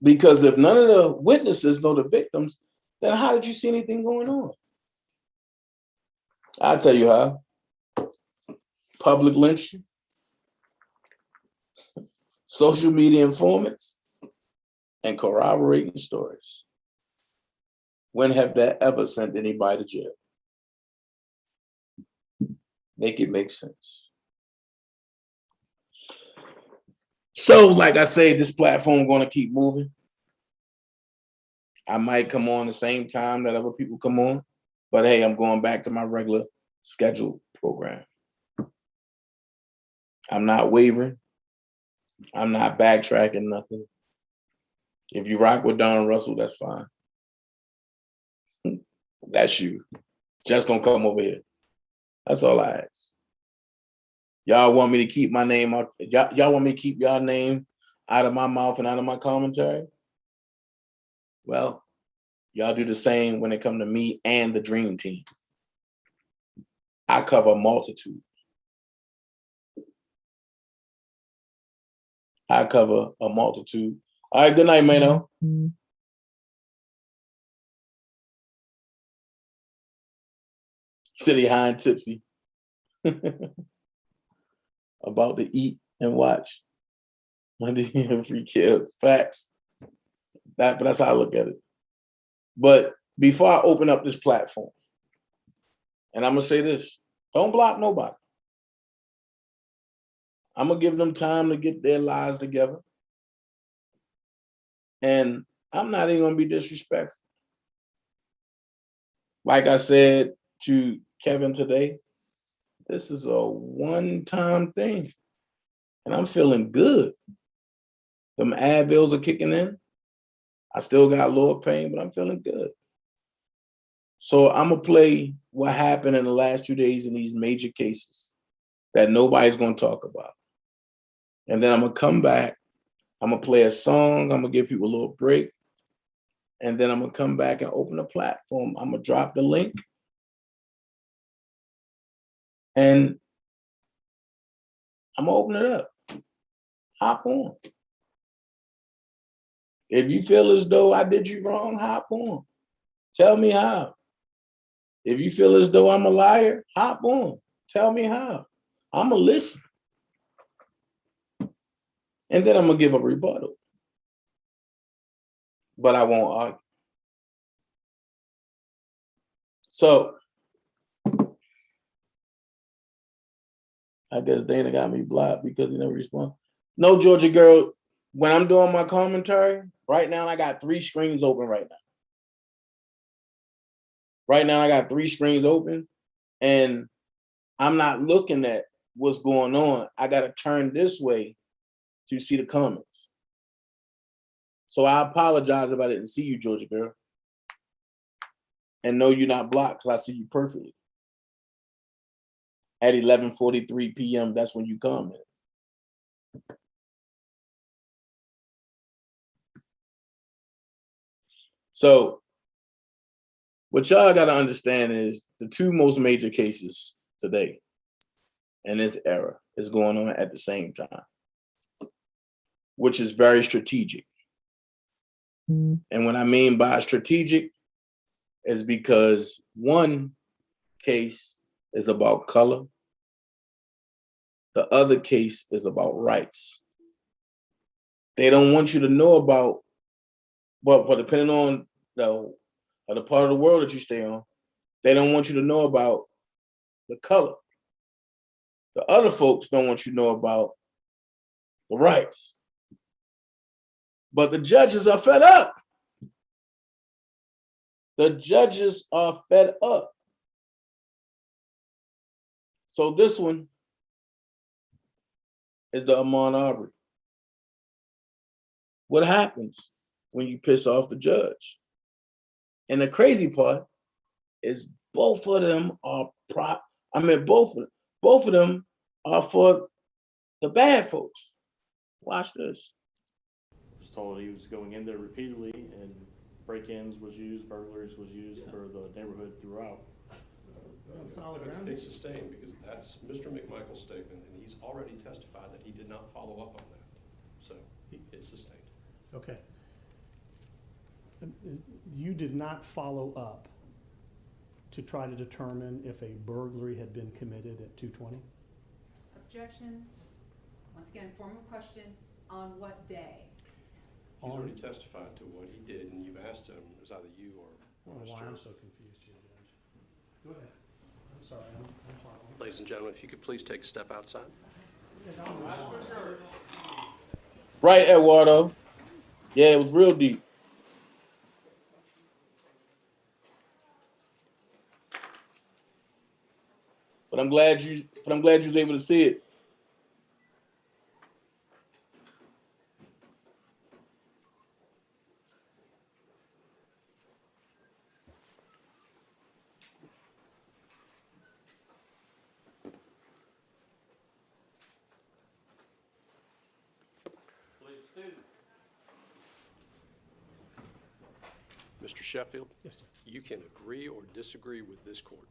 Because if none of the witnesses know the victims, then how did you see anything going on? I'll tell you how. Public lynching, social media informants, and corroborating stories. When have that ever sent anybody to jail? Make it make sense. So, like I say, this platform going to keep moving. I might come on the same time that other people come on, but hey, I'm going back to my regular scheduled program. I'm not wavering. I'm not backtracking nothing. If you rock with Don Russell, that's fine. That's you. Just gonna come over here. That's all I ask. Y'all want me to keep my name out? Y'all want me to keep y'all name out of my mouth and out of my commentary? Well, y'all do the same when it comes to me and the Dream Team. I cover a multitude. I cover a multitude. All right, good night, Mano. City high and tipsy. About to eat and watch Monday and Free Kills. Facts. But that's how I look at it. But before I open up this platform, and I'm going to say this, don't block nobody. I'm going to give them time to get their lives together. And I'm not even going to be disrespectful. Like I said to Kevin today, this is a one-time thing. And I'm feeling good. Them Advils are kicking in. I still got lower pain, but I'm feeling good. So I'm going to play what happened in the last 2 days in these major cases that nobody's going to talk about. And then I'm going to come back. I'm going to play a song. I'm going to give people a little break. And then I'm going to come back and open the platform. I'm going to drop the link. And I'm going to open it up. Hop on. If you feel as though I did you wrong, hop on. Tell me how. If you feel as though I'm a liar, hop on. Tell me how. I'm going to listen. And then I'm going to give a rebuttal. But I won't argue. So, I guess Dana got me blocked because he never responded. No, Georgia girl, when I'm doing my commentary, right now I got 3 screens open right now. Right now I got 3 screens open and I'm not looking at what's going on. I got to turn this way to see the comments. So I apologize if I didn't see you, Georgia girl. And no, you're not blocked because I see you perfectly. At 11:43 p.m., that's when you comment. So what y'all got to understand is the 2 most major cases today in this era is going on at the same time, which is very strategic. And what I mean by strategic is because one case is about color. The other case is about rights. They don't want you to know about, but depending on the part of the world that you stay on, they don't want you to know about the color. The other folks don't want you to know about the rights. But the judges are fed up. The judges are fed up. So this one is the Ahmaud Arbery. What happens when you piss off the judge? And the crazy part is both of them are both of them are for the bad folks. Watch this. I was told he was going in there repeatedly and break-ins was used, burglaries was used for the neighborhood throughout. It's sustained because that's Mr. McMichael's statement, and he's already testified that he did not follow up on that. So it's sustained. Okay. You did not follow up to try to determine if a burglary had been committed at 220? Objection. Once again, formal question, on what day? He's already testified to what he did, and you've asked him, it was either you or I don't know why I'm so confused here, Judge. Go ahead. I'm sorry, I'm following. Ladies and gentlemen, if you could please take a step outside. Right, Eduardo. Yeah, it was real deep. But I'm glad you was able to see it. Mr. Sheffield, Yes, sir. you can agree or disagree with this court.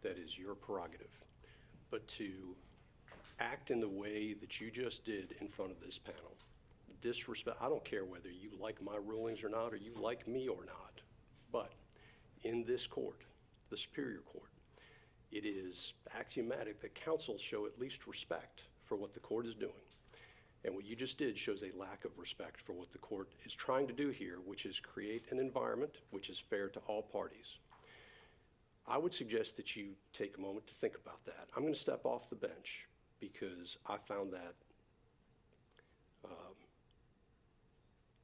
That is your prerogative. But to act in the way that you just did in front of this panel, disrespect, I don't care whether you like my rulings or not, or you like me or not, but in this court, the Superior Court, it is axiomatic that counsel show at least respect for what the court is doing. And what you just did shows a lack of respect for what the court is trying to do here, which is create an environment which is fair to all parties. I would suggest that you take a moment to think about that. I'm going to step off the bench because I found that,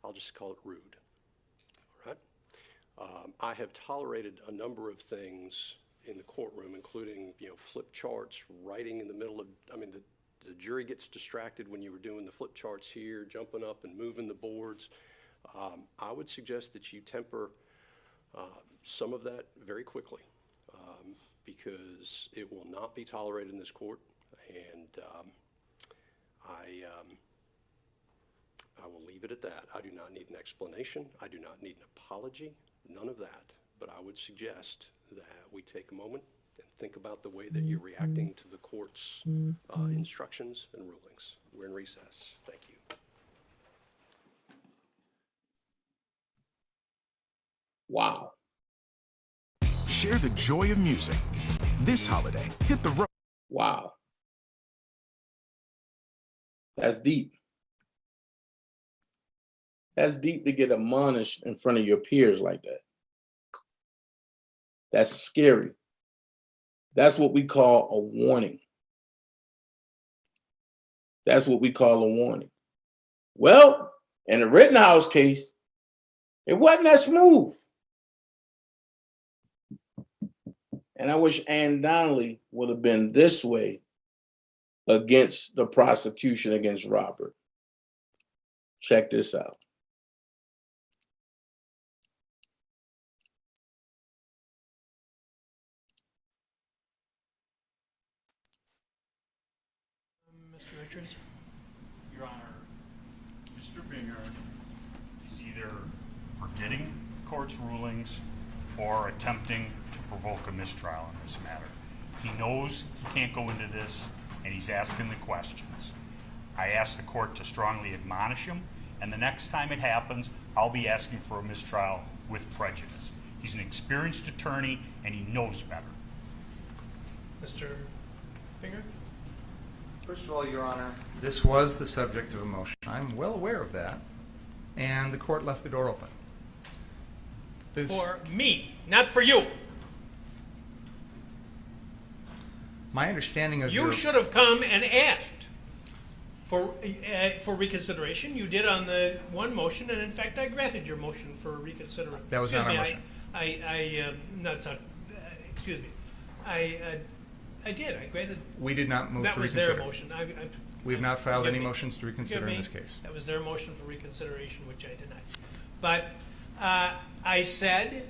I'll just call it rude, all right? I have tolerated a number of things in the courtroom, including, flip charts, writing in the middle of, the jury gets distracted when you were doing the flip charts here, jumping up and moving the boards. I would suggest that you temper some of that very quickly because it will not be tolerated in this court. And I will leave it at that. I do not need an explanation. I do not need an apology, none of that. But I would suggest that we take a moment and think about the way that you're reacting to the court's instructions and rulings. We're in recess. Thank you. Wow. Share the joy of music. This holiday, hit the road. Wow. That's deep. That's deep to get admonished in front of your peers like that. That's scary. That's what we call a warning. That's what we call a warning. Well, in the Rittenhouse case, it wasn't that smooth. And I wish Ann Donnelly would have been this way against the prosecution against Robert. Check this out. Mr. Richards? Your Honor, Mr. Binger is either forgetting the court's rulings or attempting to provoke a mistrial in this matter. He knows he can't go into this, and he's asking the questions. I asked the court to strongly admonish him, and the next time it happens, I'll be asking for a mistrial with prejudice. He's an experienced attorney, and he knows better. Mr. Binger? First of all, Your Honor, this was the subject of a motion. I'm well aware of that, and the court left the door open. For me, not for you. My understanding of You should have come and asked for reconsideration. You did on the one motion, and in fact, I granted your motion for reconsideration. That was not our motion. Excuse me. I did. I granted. We did not move that to was reconsider. Their motion. We have not filed any motions to reconsider in this case. That was their motion for reconsideration, which I denied. But I said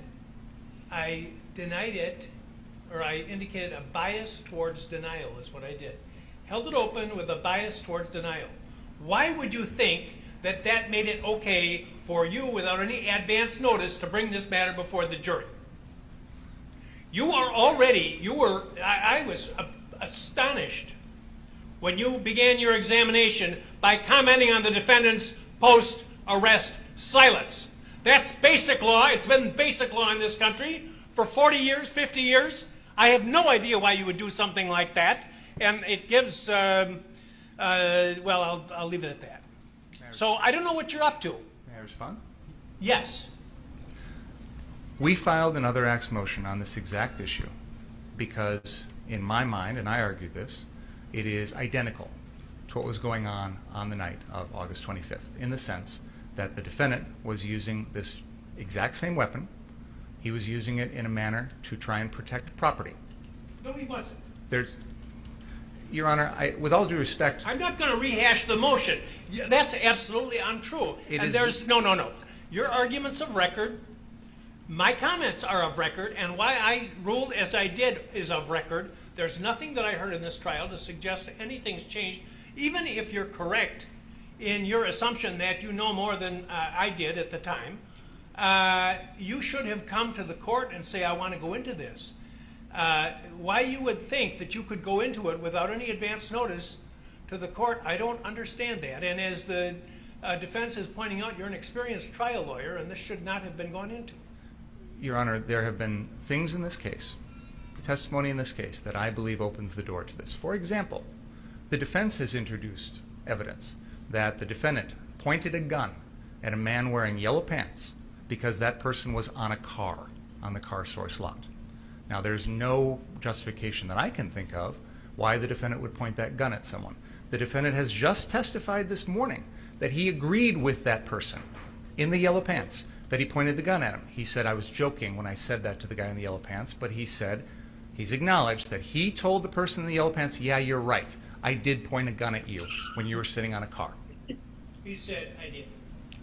I denied it, or I indicated a bias towards denial is what I did. Held it open with a bias towards denial. Why would you think that that made it okay for you, without any advance notice, to bring this matter before the jury? I was astonished when you began your examination by commenting on the defendant's post-arrest silence. That's basic law. It's been basic law in this country for 40 years, 50 years. I have no idea why you would do something like that. And it gives, well, I'll leave it at that. So I don't know what you're up to. May I respond? Yes. We filed an other acts motion on this exact issue because, in my mind, and I argued this, it is identical to what was going on the night of August 25th, in the sense that the defendant was using this exact same weapon. He was using it in a manner to try and protect property. No, he wasn't. Your Honor, with all due respect, I'm not going to rehash the motion. That's absolutely untrue. No. Your argument's of record. My comments are of record, and why I ruled as I did is of record. There's nothing that I heard in this trial to suggest anything's changed. Even if you're correct in your assumption that you know more than I did at the time, you should have come to the court and say, I want to go into this. Why you would think that you could go into it without any advance notice to the court, I don't understand that. And as the defense is pointing out, you're an experienced trial lawyer, and this should not have been gone into. Your Honor, there have been things in this case, testimony in this case, that I believe opens the door to this. For example, the defense has introduced evidence that the defendant pointed a gun at a man wearing yellow pants because that person was on a car on the car source lot. Now, there's no justification that I can think of why the defendant would point that gun at someone. The defendant has just testified this morning that he agreed with that person in the yellow pants, that he pointed the gun at him. He said, I was joking when I said that to the guy in the yellow pants, but he said, he's acknowledged that he told the person in the yellow pants, yeah, you're right. I did point a gun at you when you were sitting on a car. He said, I did.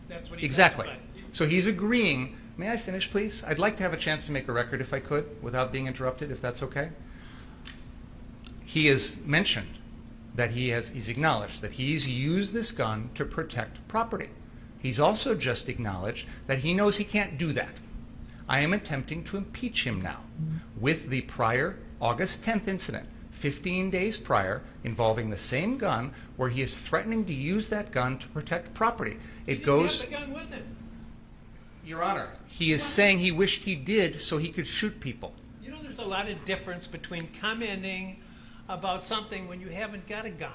That's what he Exactly. testified. So he's agreeing. May I finish, please? I'd like to have a chance to make a record if I could, without being interrupted, if that's okay. He has mentioned that he's acknowledged that he's used this gun to protect property. He's also just acknowledged that he knows he can't do that. I am attempting to impeach him now with the prior August 10th incident, 15 days prior, involving the same gun, where he is threatening to use that gun to protect property. It goes. He didn't have the gun with him. Your Honor, he is saying he wished he did so he could shoot people. You know, there's a lot of difference between commenting about something when you haven't got a gun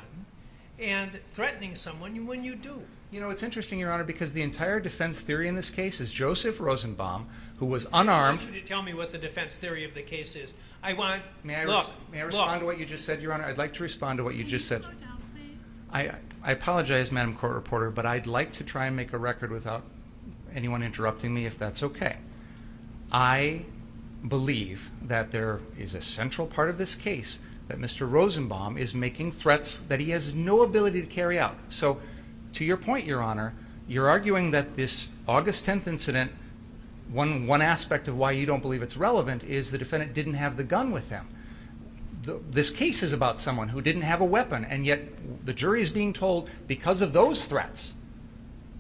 and threatening someone when you do. You know, it's interesting, Your Honor, because the entire defense theory in this case is Joseph Rosenbaum, who was unarmed. I want you to tell me what the defense theory of the case is. I want. May I respond to what you just said, Your Honor? I'd like to respond to what you just said. I apologize, Madam Court Reporter, but I'd like to try and make a record without anyone interrupting me, if that's okay. I believe that there is a central part of this case that Mr. Rosenbaum is making threats that he has no ability to carry out. So, to your point, Your Honor, you're arguing that this August 10th incident, one aspect of why you don't believe it's relevant is the defendant didn't have the gun with him. This case is about someone who didn't have a weapon, and yet the jury is being told because of those threats,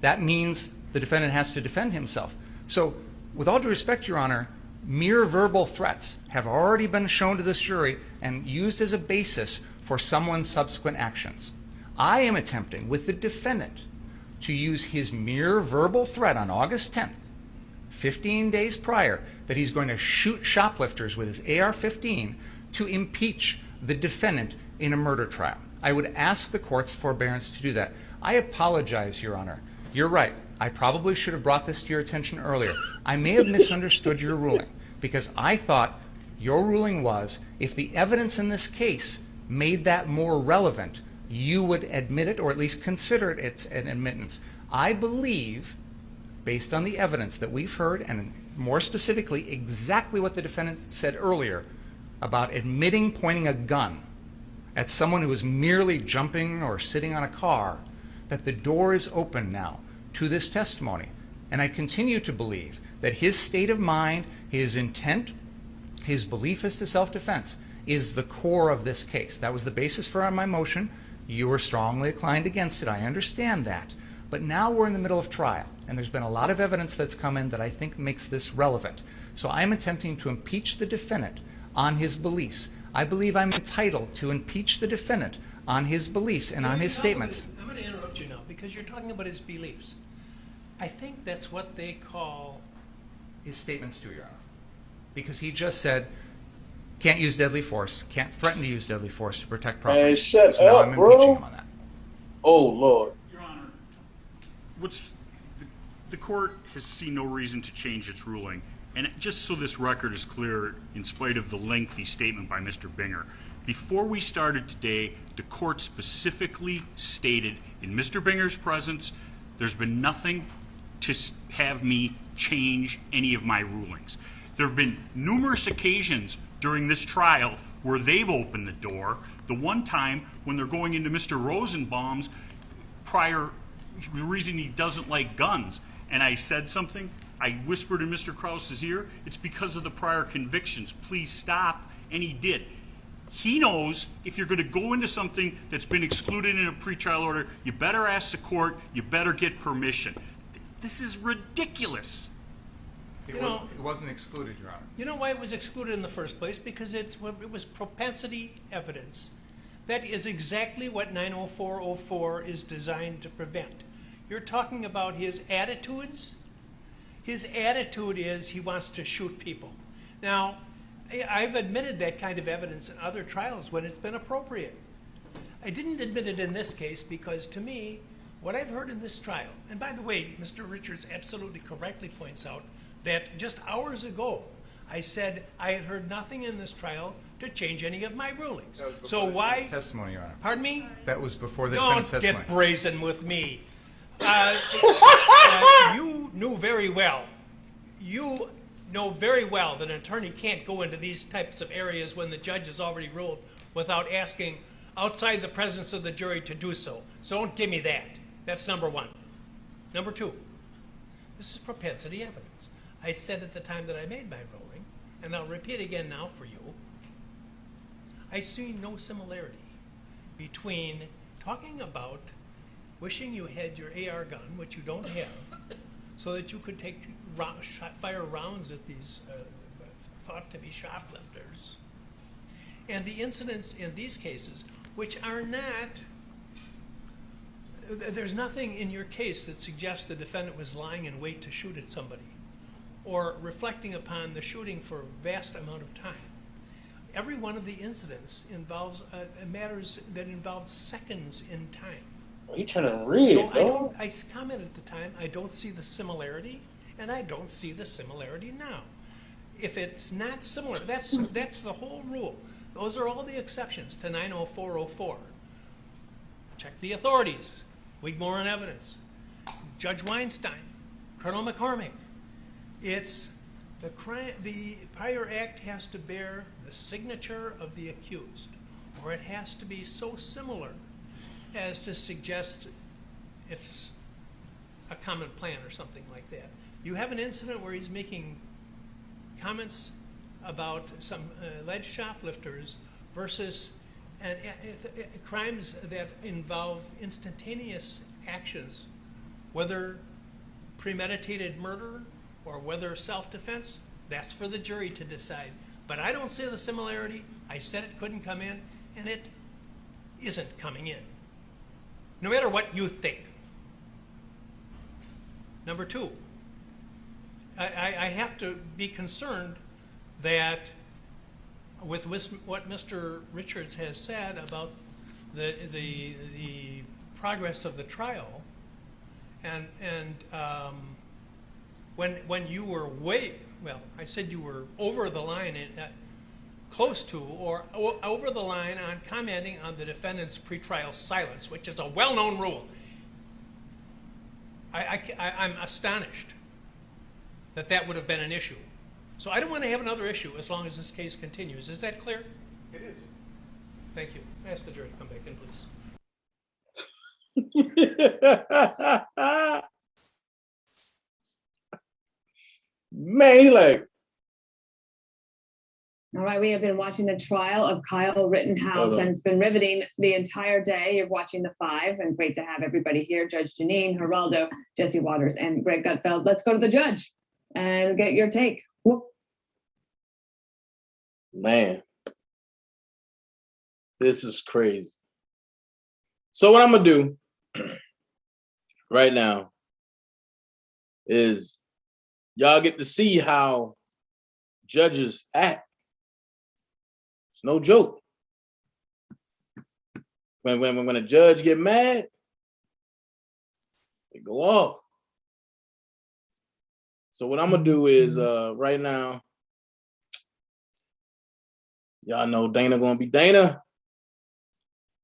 that means the defendant has to defend himself. So, with all due respect, Your Honor, mere verbal threats have already been shown to this jury and used as a basis for someone's subsequent actions. I am attempting, with the defendant, to use his mere verbal threat on August 10th, 15 days prior, that he's going to shoot shoplifters with his AR-15 to impeach the defendant in a murder trial. I would ask the court's forbearance to do that. I apologize, Your Honor. You're right. I probably should have brought this to your attention earlier. I may have misunderstood your ruling, because I thought your ruling was if the evidence in this case made that more relevant, you would admit it or at least consider it an admittance. I believe, based on the evidence that we've heard, and more specifically exactly what the defendant said earlier about admitting pointing a gun at someone who was merely jumping or sitting on a car, that the door is open now to this testimony. And I continue to believe that his state of mind, his intent, his belief as to self-defense is the core of this case. That was the basis for my motion. You were strongly inclined against it. I understand that. But now we're in the middle of trial, and there's been a lot of evidence that's come in that I think makes this relevant. So I'm attempting to impeach the defendant on his beliefs. I believe I'm entitled to impeach the defendant on his beliefs and on his statements. I'm going to interrupt you now because you're talking about his beliefs. I think that's what they call his statements to, Your Honor. Because he just said, can't use deadly force, can't threaten to use deadly force to protect property. Man, shut so now up, I'm bro. impeaching him on that. Oh, Lord. Your Honor, the court has seen no reason to change its ruling. And just so this record is clear, in spite of the lengthy statement by Mr. Binger, before we started today, the court specifically stated in Mr. Binger's presence, there's been nothing to have me change any of my rulings. There have been numerous occasions during this trial where they've opened the door. The one time when they're going into Mr. Rosenbaum's prior reason he doesn't like guns, and I said something, I whispered in Mr. Krause's ear, it's because of the prior convictions. Please stop. And he did. He knows if you're going to go into something that's been excluded in a pretrial order, you better ask the court, you better get permission. This is ridiculous. It wasn't excluded, Your Honor. You know why it was excluded in the first place? Because it was propensity evidence. That is exactly what 90404 is designed to prevent. You're talking about his attitudes. His attitude is he wants to shoot people. Now, I've admitted that kind of evidence in other trials when it's been appropriate. I didn't admit it in this case because, to me, what I've heard in this trial, and by the way, Mr. Richards absolutely correctly points out that just hours ago, I said I had heard nothing in this trial to change any of my rulings. So why? Testimony, Your Honor. Pardon me? That was before the defense Don't testimony. get brazen with me. You knew very well. You know very well that an attorney can't go into these types of areas when the judge has already ruled without asking outside the presence of the jury to do so. So don't give me that. That's number one. Number two, this is propensity evidence. I said at the time that I made my ruling, and I'll repeat again now for you, I see no similarity between talking about wishing you had your AR gun, which you don't have, so that you could take fire rounds at these thought to be shoplifters, and the incidents in these cases, which are not, there's nothing in your case that suggests the defendant was lying in wait to shoot at somebody or reflecting upon the shooting for a vast amount of time. Every one of the incidents involves matters that involve seconds in time. Are you trying to read? So I commented at the time, I don't see the similarity, and I don't see the similarity now. If it's not similar, that's the whole rule. Those are all the exceptions to 90404. Check the authorities. Wigmore and evidence. Judge Weinstein. Colonel McCormick. It's the prior act has to bear the signature of the accused, or it has to be so similar as to suggest it's a common plan or something like that. You have an incident where he's making comments about some alleged shoplifters versus crimes that involve instantaneous actions, whether premeditated murder or whether self-defense. That's for the jury to decide. But I don't see the similarity. I said it couldn't come in, and it isn't coming in, no matter what you think. Number two, I have to be concerned that with what Mr. Richards has said about the progress of the trial, and when you were I said you were over the line, close to or over the line on commenting on the defendant's pretrial silence, which is a well-known rule. I'm astonished that would have been an issue. So I don't want to have another issue as long as this case continues. Is that clear? It is. Thank you. Ask the jury to come back in, please. Man, he like. All right, we have been watching the trial of Kyle Rittenhouse, and it's been riveting the entire day. You're watching the five, and great to have everybody here. Judge Janine, Geraldo, Jesse Waters, and Greg Gutfeld. Let's go to the judge and get your take. Whoop. Man, this is crazy. So what I'm gonna do right now is y'all get to see how judges act. It's no joke. When a judge get mad, they go off. So what I'm gonna do is right now, y'all know Dana gonna be Dana.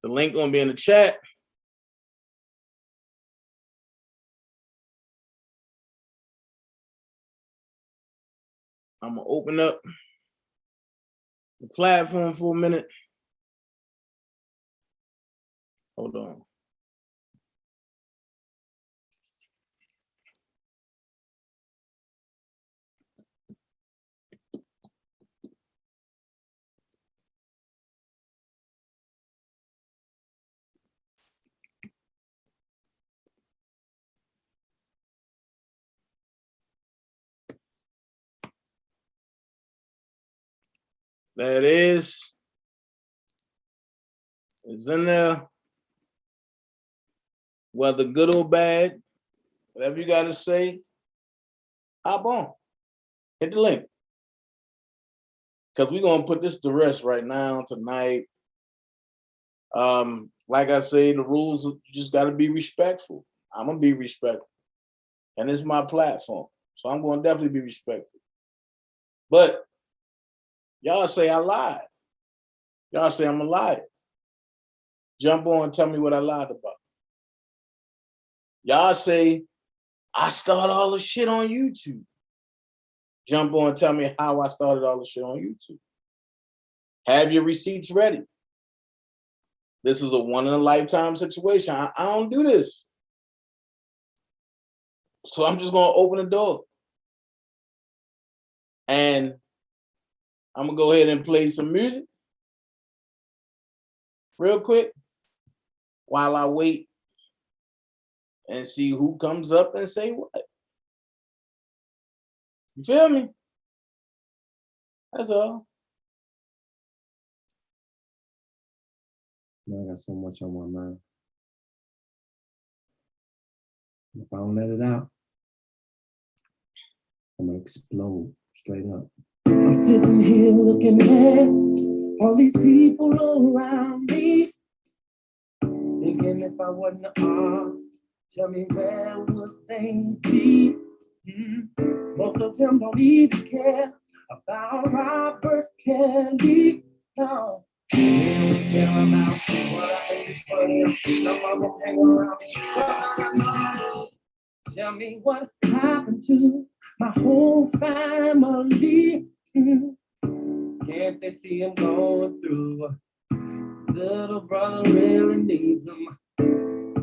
The link gonna be in the chat. I'm gonna open up the platform for a minute. Hold on. There it is. It's in there. Whether good or bad, whatever you got to say, hop on. Hit the link. Because we're going to put this to rest right now, tonight. like I say, the rules, you just got to be respectful. I'm going to be respectful. And it's my platform. So I'm going to definitely be respectful. But y'all say I lied. Y'all say I'm a liar. Jump on and tell me what I lied about. Y'all say I started all the shit on YouTube. Jump on and tell me how I started all the shit on YouTube. Have your receipts ready. This is a one-in-a-lifetime situation. I don't do this. So I'm just going to open the door. And I'm going to go ahead and play some music real quick while I wait and see who comes up and say what. You feel me? That's all. I got so much on my mind. If I don't let it out, I'm gonna explode straight up. I'm sitting here looking at all these people around me, thinking if I wasn't tell me where would they be? Most of them don't even care about Robert Kelly. No. They don't care about what I did for them. Some of them hang around me. Tell me what happened to my whole family. Can't they see him going through? Little brother really needs him.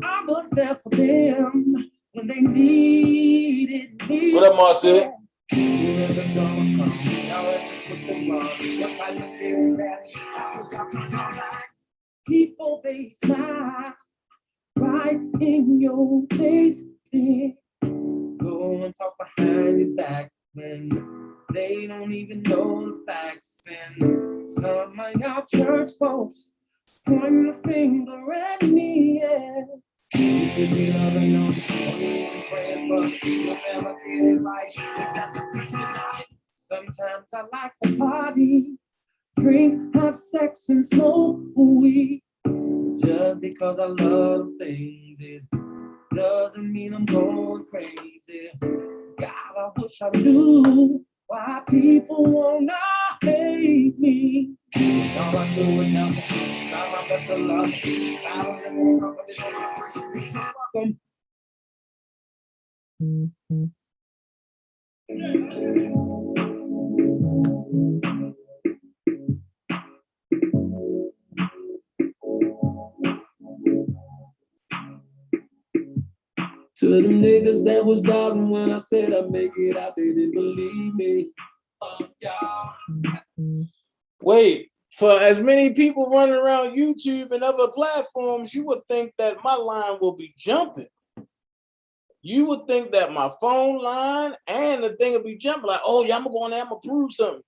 I was there for them when they needed me. What up, Marcia? People, they smile right in your face. Go and talk behind your back when they don't even know the facts. And some of y'all church folks point the finger at me. Yeah. You should be loving on me, praying for you'll never get it right. Sometimes I like to party, drink, have sex, and smoke weed. Just because I love things, it doesn't mean I'm going crazy. God, I wish I knew why people wanna hate me. All I do is help them. Try my best to love them. I don't ever know what they don't appreciate. Welcome. To the niggas that was doubting when I said I'd make it out, they didn't believe me. Wait, for as many people running around YouTube and other platforms, you would think that my line will be jumping. You would think that my phone line and the thing would be jumping. Like, oh yeah, I'm gonna go on there, I'm gonna prove something.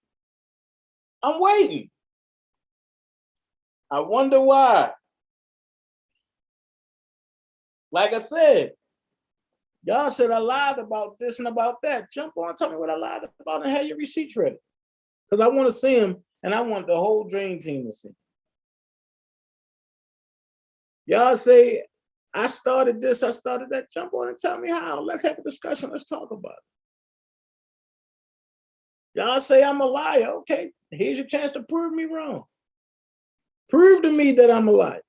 I'm waiting. I wonder why. Like I said, y'all said I lied about this and about that. Jump on, tell me what I lied about and have your receipts ready. Because I want to see them and I want the whole dream team to see. Y'all say, I started this, I started that. Jump on and tell me how. Let's have a discussion. Let's talk about it. Y'all say I'm a liar. Okay, here's your chance to prove me wrong. Prove to me that I'm a liar.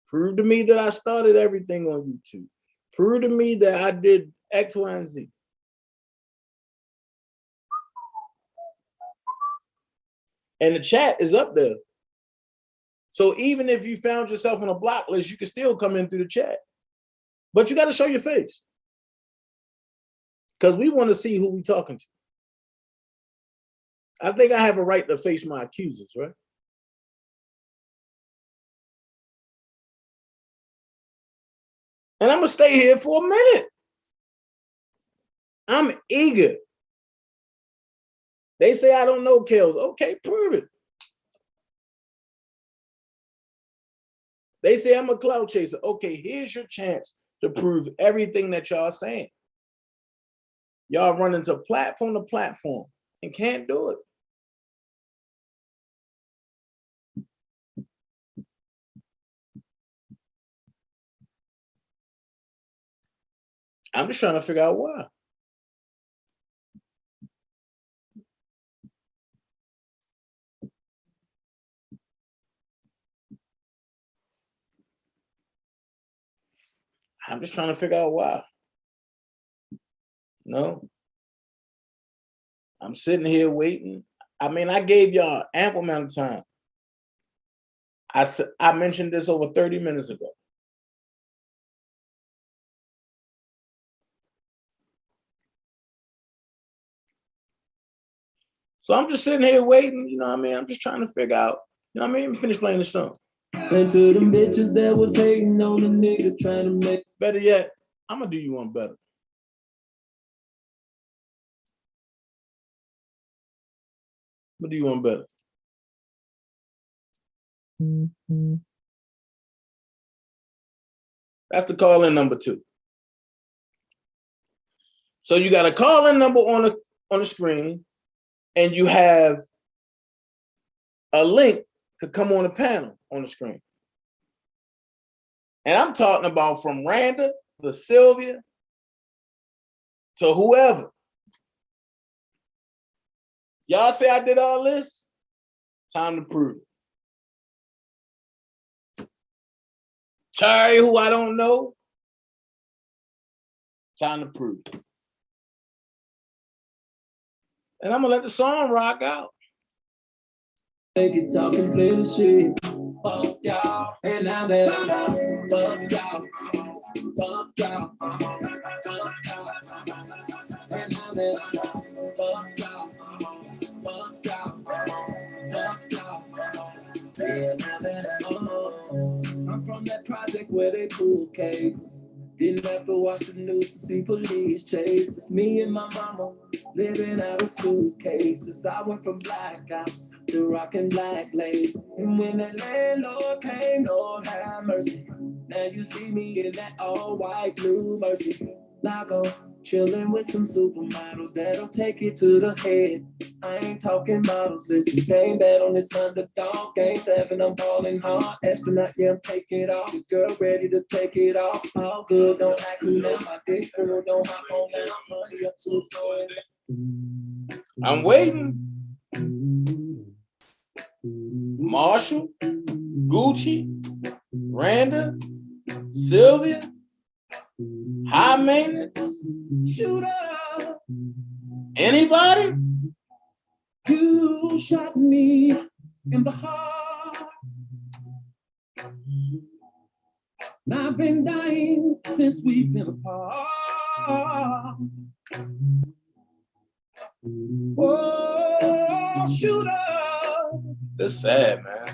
Prove to me that I started everything on YouTube. Prove to me that I did X, Y, and Z. And the chat is up there. So even if you found yourself on a block list, you can still come in through the chat. But you got to show your face. Because we want to see who we talking to. I think I have a right to face my accusers, right? And I'm going to stay here for a minute. I'm eager. They say I don't know Kels. Okay, prove it. They say I'm a cloud chaser. Okay, here's your chance to prove everything that y'all saying. Y'all run into platform to platform and can't do it. I'm just trying to figure out why. I'm just trying to figure out why. No. I'm sitting here waiting. I mean, I gave y'all ample amount of time. I mentioned this over 30 minutes ago. So I'm just sitting here waiting, you know what I mean? I'm just trying to figure out, you know what I mean? Finish playing the song. And to them bitches that was hating on a nigga trying to make. Better yet, I'm gonna do you one better. I'm gonna do you one better. That's the call-in number 2. So you got a call-in number on the screen, and you have a link to come on the panel on the screen. And I'm talking about from Randa to Sylvia to whoever. Y'all say I did all this? Time to prove it. Terry, who I don't know? Time to prove it. And I'm gonna let the song rock out. Make it talk and play the shit. Fuck y'all. And now that I'm out, fuck y'all. Fuck y'all. Fuck y'all. And now that I'm out, fuck y'all. Fuck y'all. Fuck y'all. Yeah, now that I'm from that project where they pull cables. Didn't have to watch the news to see police chases. Me and my mama living out of suitcases. I went from blackouts to rocking black labels. And when that landlord came, Lord have mercy. Now you see me in that all white blue Mercy. Lago, chilling with some supermodels that'll take it to the head. I ain't talking models, listen, game bad on this underdog. Game 7, I'm balling hard. Astronaut, yeah, I'm taking it off. The girl ready to take it off. All good, don't act cool now. My dick full, don't hop on now. Money up, so it's going down. I'm waiting. Marshall, Gucci, Randa, Sylvia, High Maintenance, Shooter. Anybody? You shot me in the heart. And I've been dying since we've been apart. Oh, shooter. That's sad, man.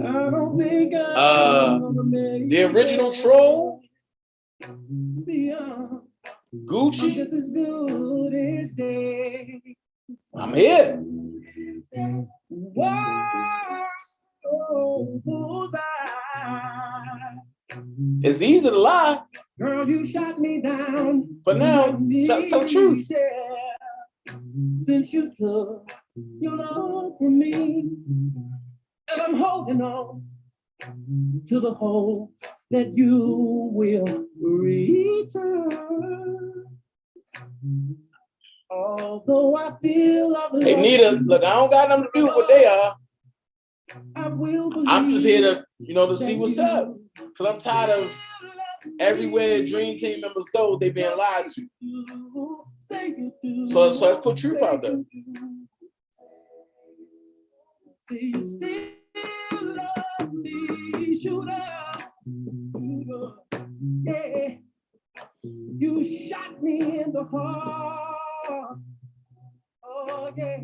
I don't think I'm gonna make the original Troll, See, Gucci. I'm just as good as they. I'm here. Whoa, bullseye. It's easy to lie. Girl, you shot me down. But now, tell the truth. Yeah. Since you took your love from me, and I'm holding on to the hopes that you will return. Although I feel I've lost. Hey, Nita, look, I don't got nothing to do with what they are. I will I'm just here to, to see what's up. Because I'm tired of everywhere Dream Team members go, they being lied to. So let's put truth out there. See, you still love me, shooter. Yeah. You shot me in the heart. Oh, yeah.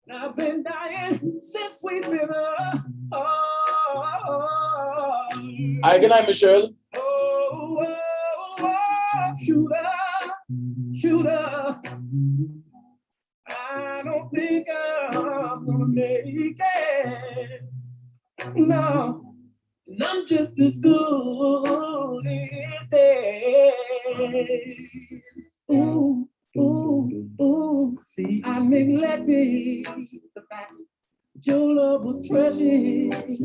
And I've been dying since we've been apart. All right, good night, Miss Shirley. Oh, shooter, shooter. I don't think I'm gonna make it. No, and I'm just as good as they. Ooh, ooh, ooh. See, I neglected the fact that your love was precious.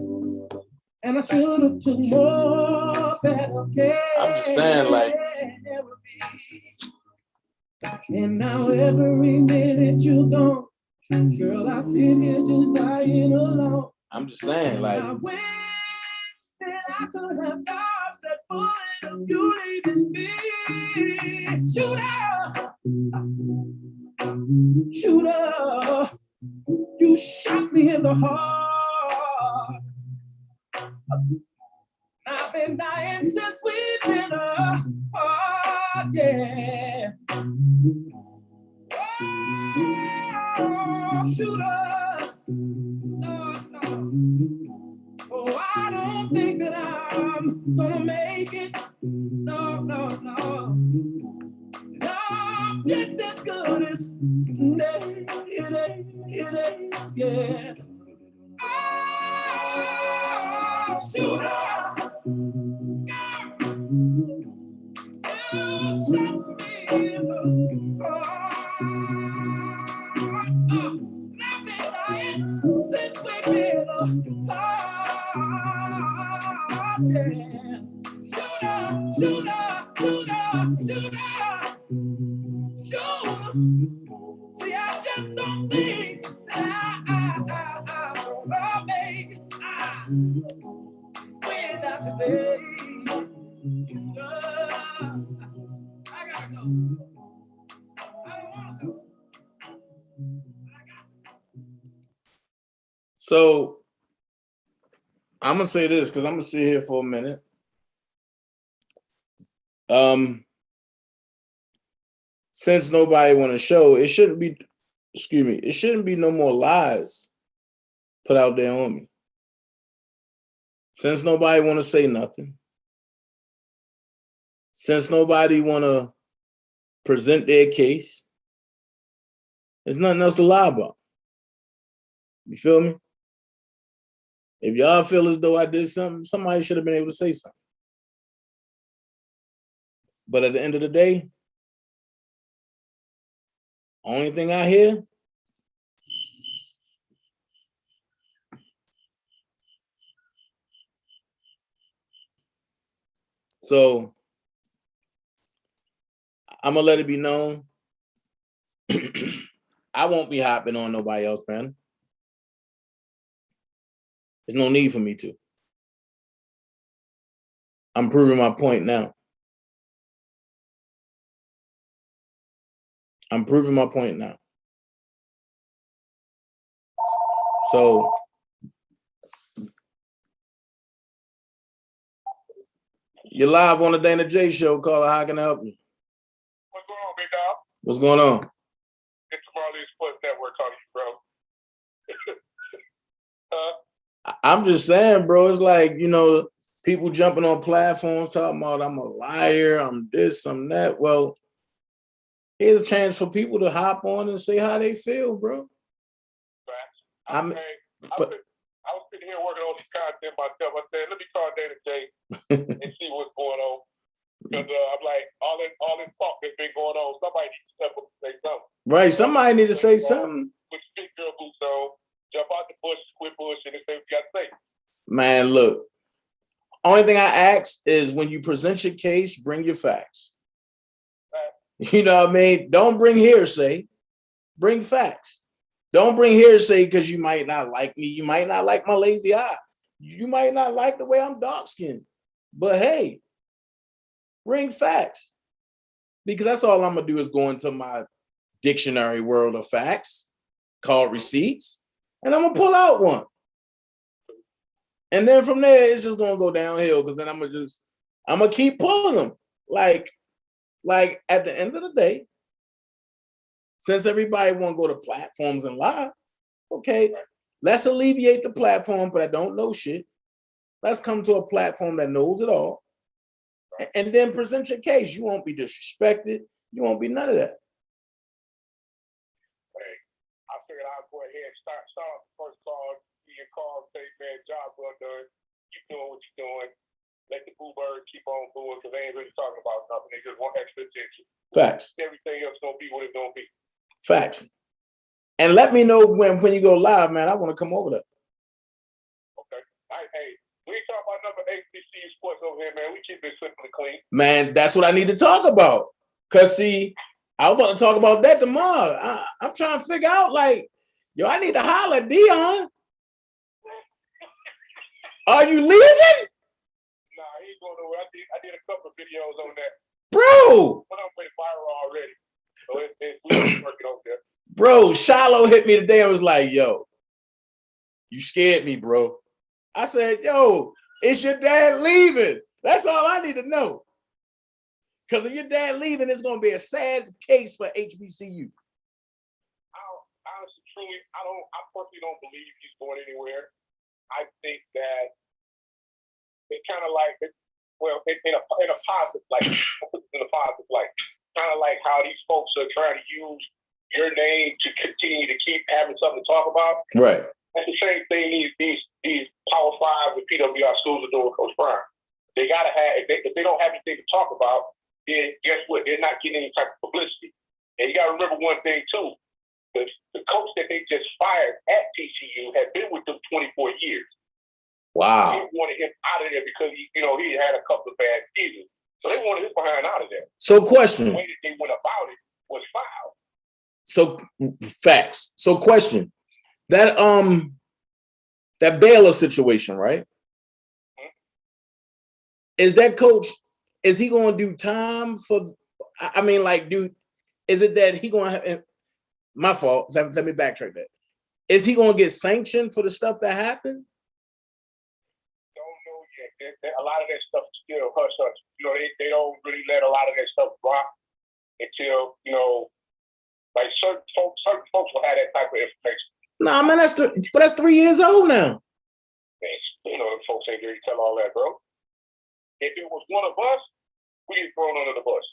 and I should have took more better care. I'm just saying, like, and now every minute you gone, girl, I sit here just dying alone. I'm just saying, like, I wish that I could have dodged that bullet of you leaving me. Shooter, you shot me in the heart. I've been dying since we've been apart, yeah. Oh, shooter, no. Oh, I don't think that I'm gonna make it. No. I'm just as good as it ain't, yeah. Oh, shooter. Since we've been apart, yeah. Shooter. See, I just don't think that I'm gonna make it without you, baby. I gotta go. I don't wanna go. so I'm gonna say this because I'm gonna sit here for a minute. Since nobody want to show, it shouldn't be no more lies put out there on me. Since nobody want to say nothing. Since nobody want to present their case, there's nothing else to lie about. You feel me? If y'all feel as though I did something, somebody should have been able to say something. But at the end of the day, only thing I hear so I'm gonna let it be known. I won't be hopping on nobody else, man. There's no need for me to. I'm proving my point now. So you're live on the Dana J Show. Caller, how can I help you? What's going on, big dog? What's going on? It's the Marley Sports Network calling you, bro. I'm just saying, bro. It's like, people jumping on platforms talking about I'm a liar, I'm this, I'm that. Well, here's a chance for people to hop on and say how they feel, bro. I was sitting here working on some content myself. I said, let me call Dana J and see what's going on. Because I'm like, all this talk that's been going on, somebody needs to step up and say something. Right, somebody need to say something. Put your big girl boots on, jump out the bush, quit bullshit, and say what you got to say. Man, look. Only thing I ask is when you present your case, bring your facts. You know what I mean? Don't bring hearsay. Bring facts. Don't bring hearsay because you might not like me. You might not like my lazy eye. You might not like the way I'm dark-skinned. But hey, bring facts. Because that's all I'm going to do is go into my dictionary world of facts called receipts, and I'm going to pull out one. And then from there, it's just going to go downhill because then I'm going to keep pulling them. Like at the end of the day, since everybody want to go to platforms and lie, okay, let's alleviate the platform for that don't know shit. Let's come to a platform that knows it all. And then present your case. You won't be disrespected. You won't be none of that. Hey, I figured I'd go ahead and start off the first call. Your call, say, man, job well done. Keep doing what you're doing. Let the boo bird keep on booing because they ain't really talking about nothing. They just want extra attention. Facts. Everything else gonna be what it's gonna be. Facts. And let me know when you go live, man. I want to come over there. Okay. Hey, we ain't talking over here, man. We keep it simple and clean. Man, that's what I need to talk about. Cause see, I was about to talk about that tomorrow. I'm trying to figure out, like, yo, I need to holler at Dion. Are you leaving? Nah, he ain't going nowhere. I did a couple of videos on that. Bro. But I'm pretty viral already. So we working over there. Bro, Shiloh hit me today and was like, yo, you scared me, bro. I said, yo, is your dad leaving? That's all I need to know. Because if your dad leaving, it's going to be a sad case for HBCU. Honestly, truly, I personally don't believe he's going anywhere. I think that it's kind of like, well, in a positive light, kind of like how these folks are trying to use your name to continue to keep having something to talk about. Right. That's the same thing these Power 5 and PWI schools are doing with Coach Brown. They gotta have, if they don't have anything to talk about, then guess what? They're not getting any type of publicity. And you gotta remember one thing too. The coach that they just fired at TCU had been with them 24 years. Wow. They wanted him out of there because he had a couple of bad seasons. So they wanted his behind out of there. So question. The way that they went about it was foul. So facts. So question. That Baylor situation, right? Mm-hmm. Is that coach, is he going to do time for, I mean, like, dude, is it that he going to have, my fault, let me backtrack that. Is he going to get sanctioned for the stuff that happened? Don't know yet. A lot of that stuff is still hush-hush. They don't really let a lot of that stuff drop until, like certain folks will have that type of information. Nah, man, that's 3 years old now. Them folks ain't ready to tell all that, bro. If it was one of us, we get thrown under the bus.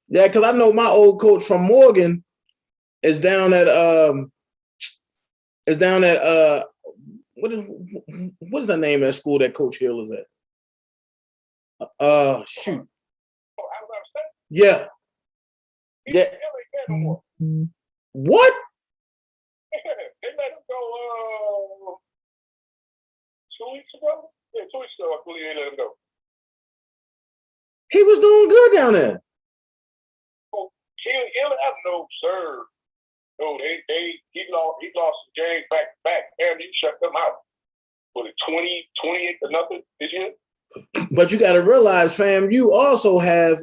Yeah, because I know my old coach from Morgan is down at what is the name of that school that Coach Hill is at? Shoot. Oh, Alabama State? Yeah. Hill ain't there no more. What? They let him go 2 weeks ago? Yeah, 2 weeks ago, I believe they let him go. He was doing good down there. Oh, no, sir. No, he lost some games back to back. Damn, you shut them out. Was it 28 to nothing this year? But you got to realize, fam, you also have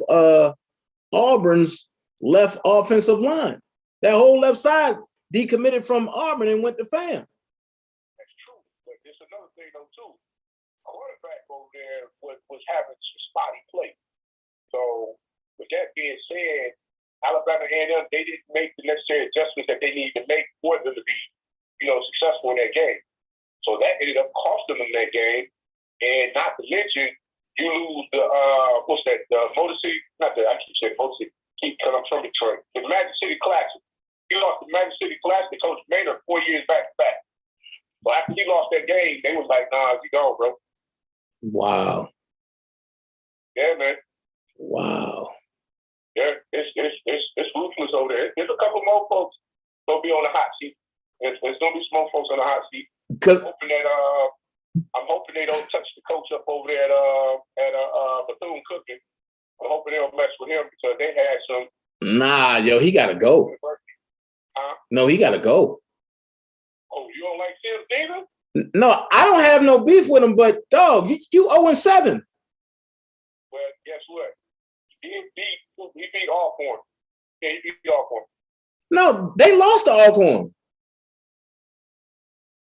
Auburn's left offensive line. That whole left side decommitted from Auburn and went to FAM. That's true. But there's another thing, though, too. Quarterback over there was having some spotty play. So, with that being said, Alabama A&M, they didn't make the necessary adjustments that they needed to make for them to be, successful in that game. So that ended up costing them that game. And not to mention, you lose the Motor City, I keep saying Motor City, because I'm from Detroit. The Magic City Classic. He lost the Magic City Classic to Coach Maynard 4 years back to back. So after he lost that game, they was like, nah, he gone, bro. Wow. Yeah, man. Wow. Yeah, it's ruthless over there. There's a couple more folks gonna be on the hot seat. There's gonna be some more folks on the hot seat. I'm hoping they don't touch the coach up over there at Bethune-Cookman. I'm hoping they don't mess with him because they had some. Nah, yo, he gotta go. Huh? No, he gotta go. Oh, you don't like Sims either? No, I don't have no beef with him, but dog, you 0-7. Well, guess what? He beat Alcorn. Yeah, he beat Alcorn. No, they lost to Alcorn.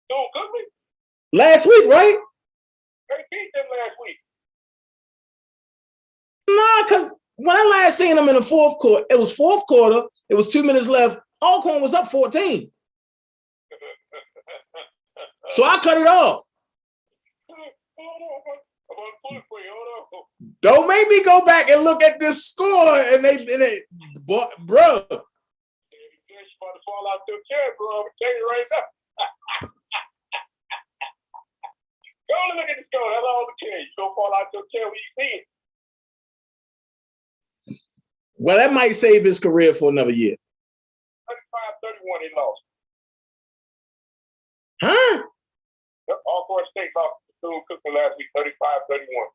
Bethune-Cookman? Last week, right? They beat them last week. Nah, because when I last seen them in the fourth quarter, it was fourth quarter. It was 2 minutes left. Alcorn was up 14. So I cut it off. Don't make me go back and look at this score and they bro. You're about to fall out your chair, bro. I'm telling you right now. Go and look at the score. That's all I'm telling you. You don't fall out your chair when you see it. Well, that might save his career for another year. 35-31, they lost. Huh? Yep, Alcorn State lost to Bethune-Cookman last week, 35-31.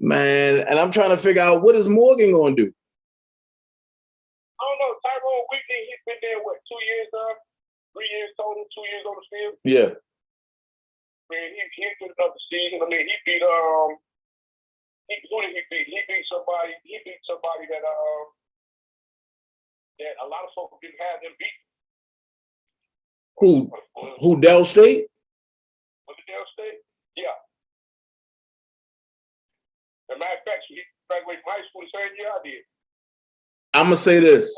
Man, and I'm trying to figure out what is Morgan going to do. I don't know. Tyrone Whitney, he's been there, 2 years now? 3 years total, 2 years on the field. Yeah. Man, he did another season. I mean, he beat who did he beat? He beat somebody that that a lot of folks didn't have them beat. Who Dell State? Was it Dell State? Yeah. As a matter of fact, he graduated from high school the same year I did. I'm gonna say this.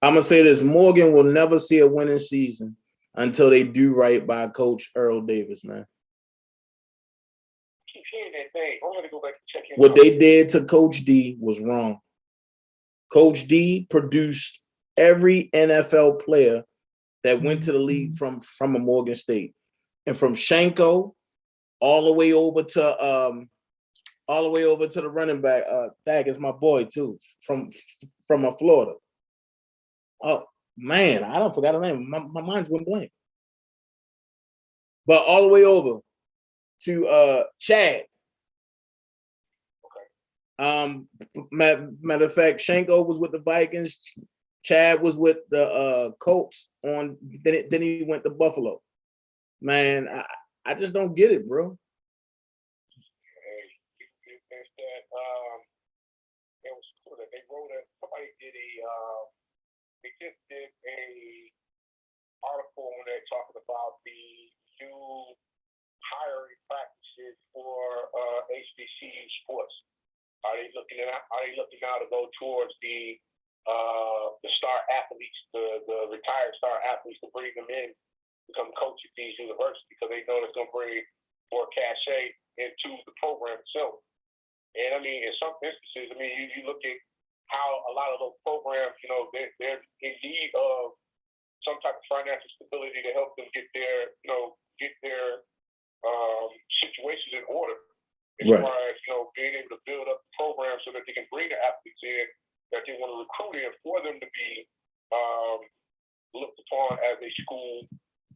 I'm gonna say this. Morgan will never see a winning season until they do right by Coach Earl Davis, man. Keep hearing that thing. I'm gonna go back and check it out. What they did to Coach D was wrong. Coach D produced every NFL player that went to the league from a Morgan State, and from Shanko all the way over to the running back. Dag is my boy too, from Florida. Oh man, I don't forgot his name. My mind's went blank. But all the way over to Chad. Matter of fact, Shanko was with the Vikings. Chad was with the Colts. Then he went to Buffalo. Man, I just don't get it, bro. They just did a article when they're talking about the new hiring practices for HBCU sports. Are they looking now to go towards the star athletes, the retired star athletes, to bring them in, become coaches at these universities, because they know it's going to bring more cachet into the program itself. And I mean, in some instances, I mean, you look at how a lot of those programs, they're in need of some type of financial stability to help them get their situations in order. As far as being able to build up the program so that they can bring the athletes in that they want to recruit in, for them to be looked upon as a school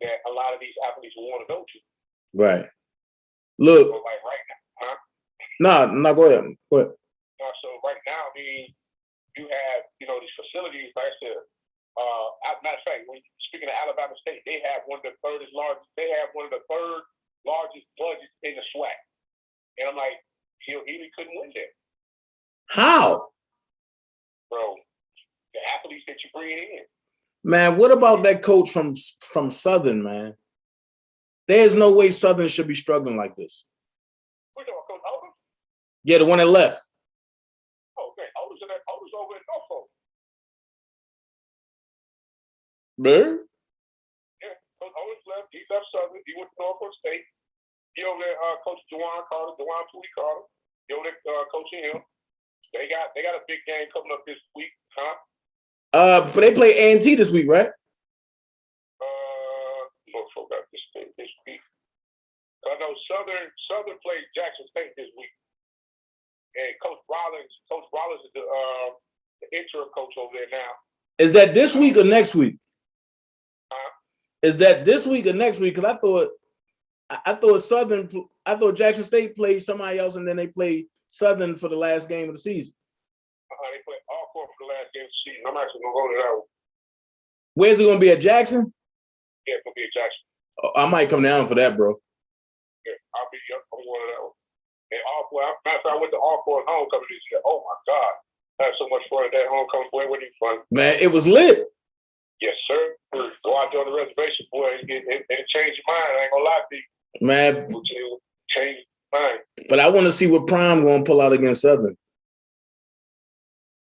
that a lot of these athletes will want to go to. Right. Look. So like right now, huh? No, go ahead. So right now, I mean, you have these facilities. Like I said, matter of fact, when speaking of Alabama State, they have one of the third largest budgets in the SWAC. And I'm like, he couldn't win there. How? Bro, the athletes that you bring in. Man, what about that coach from Southern, man? There's no way Southern should be struggling like this. Who's Coach Oldham? Yeah, the one that left. Oh, man, Oldham's over in Norfolk. Really? Yeah, Coach Oldham's left. He left Southern. He went to Norfolk State. He over there, Coach Dewan Pooley Carter. He over there coaching him. They got a big game coming up this week, huh? But they play A&T this week, right? Norfolk got this week. I know Southern plays Jackson State this week, and Coach Rollins is the interim coach over there now. Is that this week or next week? Is that this week or next week? Because I thought Jackson State played somebody else, and then they played Southern for the last game of the season. They played Alcorn for the last game of the season. I'm actually gonna go to that one. Where's it gonna be, at Jackson? Yeah, it's gonna be at Jackson. Oh, I might come down for that, bro. Yeah, I'm going to that one. And Alcorn, matter of fact, I went to Alcorn homecoming this year. Oh my God, I had so much fun at that homecoming. Boy, wasn't it fun? Man, it was lit. Yes, sir. Go out there on the reservation, boy. It changed your mind. I ain't gonna lie to you. Man, change your mind. But I want to see what Prime gonna pull out against Southern.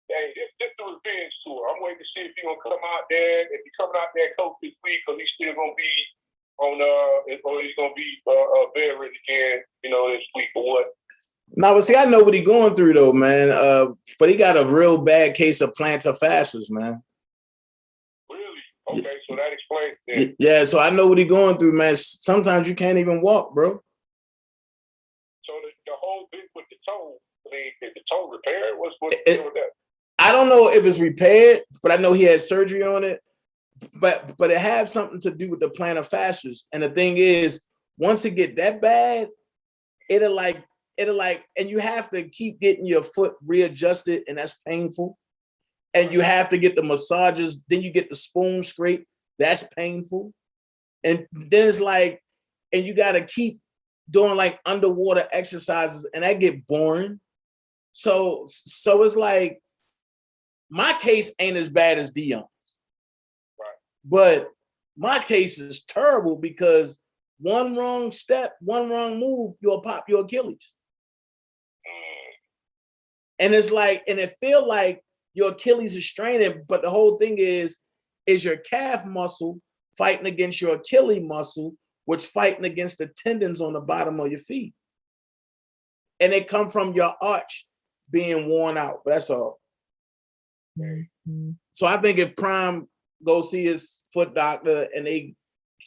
Hey, this the revenge tour. I'm waiting to see if he's gonna come out there. If he's coming out there coach this week, because he's still gonna be on or he's gonna be bedridden again, this week or what. Now, but see, I know what he's going through though, man. But he got a real bad case of plantar fasciitis, man. Really? Okay, so that explains it. Yeah, so I know what he's going through, man. Sometimes you can't even walk, bro. So the whole bit with the toe, I mean, is the toe repaired? What's the deal with that? I don't know if it's repaired, but I know he had surgery on it. but it has something to do with the plantar fasciitis. And the thing is, once it get that bad, it'll like, and you have to keep getting your foot readjusted, and that's painful. And you have to get the massages, then you get the spoon scrape, that's painful. And then it's like, and you got to keep doing like underwater exercises, and that get boring. So it's like, my case ain't as bad as Dion's, but my case is terrible because one wrong step, one wrong move, you'll pop your Achilles. And it's like, and it feel like your Achilles is straining, but the whole thing is your calf muscle fighting against your Achilles muscle, which fighting against the tendons on the bottom of your feet. And it come from your arch being worn out. That's all. So I think if Prime go see his foot doctor and they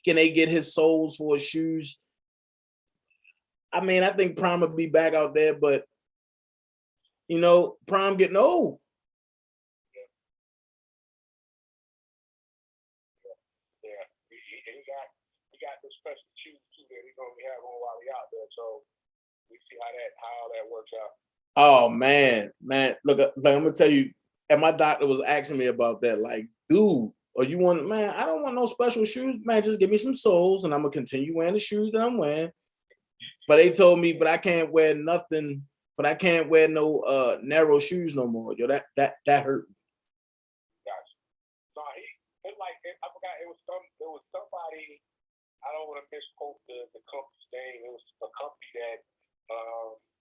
get his soles for his shoes, I mean, I think Prime will be back out there, but you know, Prime getting old. He got the special shoes too that he's gonna have on while he out there. So we see how that works out. Oh man, look, like I'm gonna tell you, and my doctor was asking me about that. Like, dude, or you want, man, I don't want no special shoes, man. Just give me some soles, and I'm gonna continue wearing the shoes that I'm wearing. But they told me, but I can't wear nothing. But I can't wear no narrow shoes no more. Yo, that hurt me. Gotcha. No, it's like I forgot. It was somebody. I don't want to misquote the company's name. It was a company that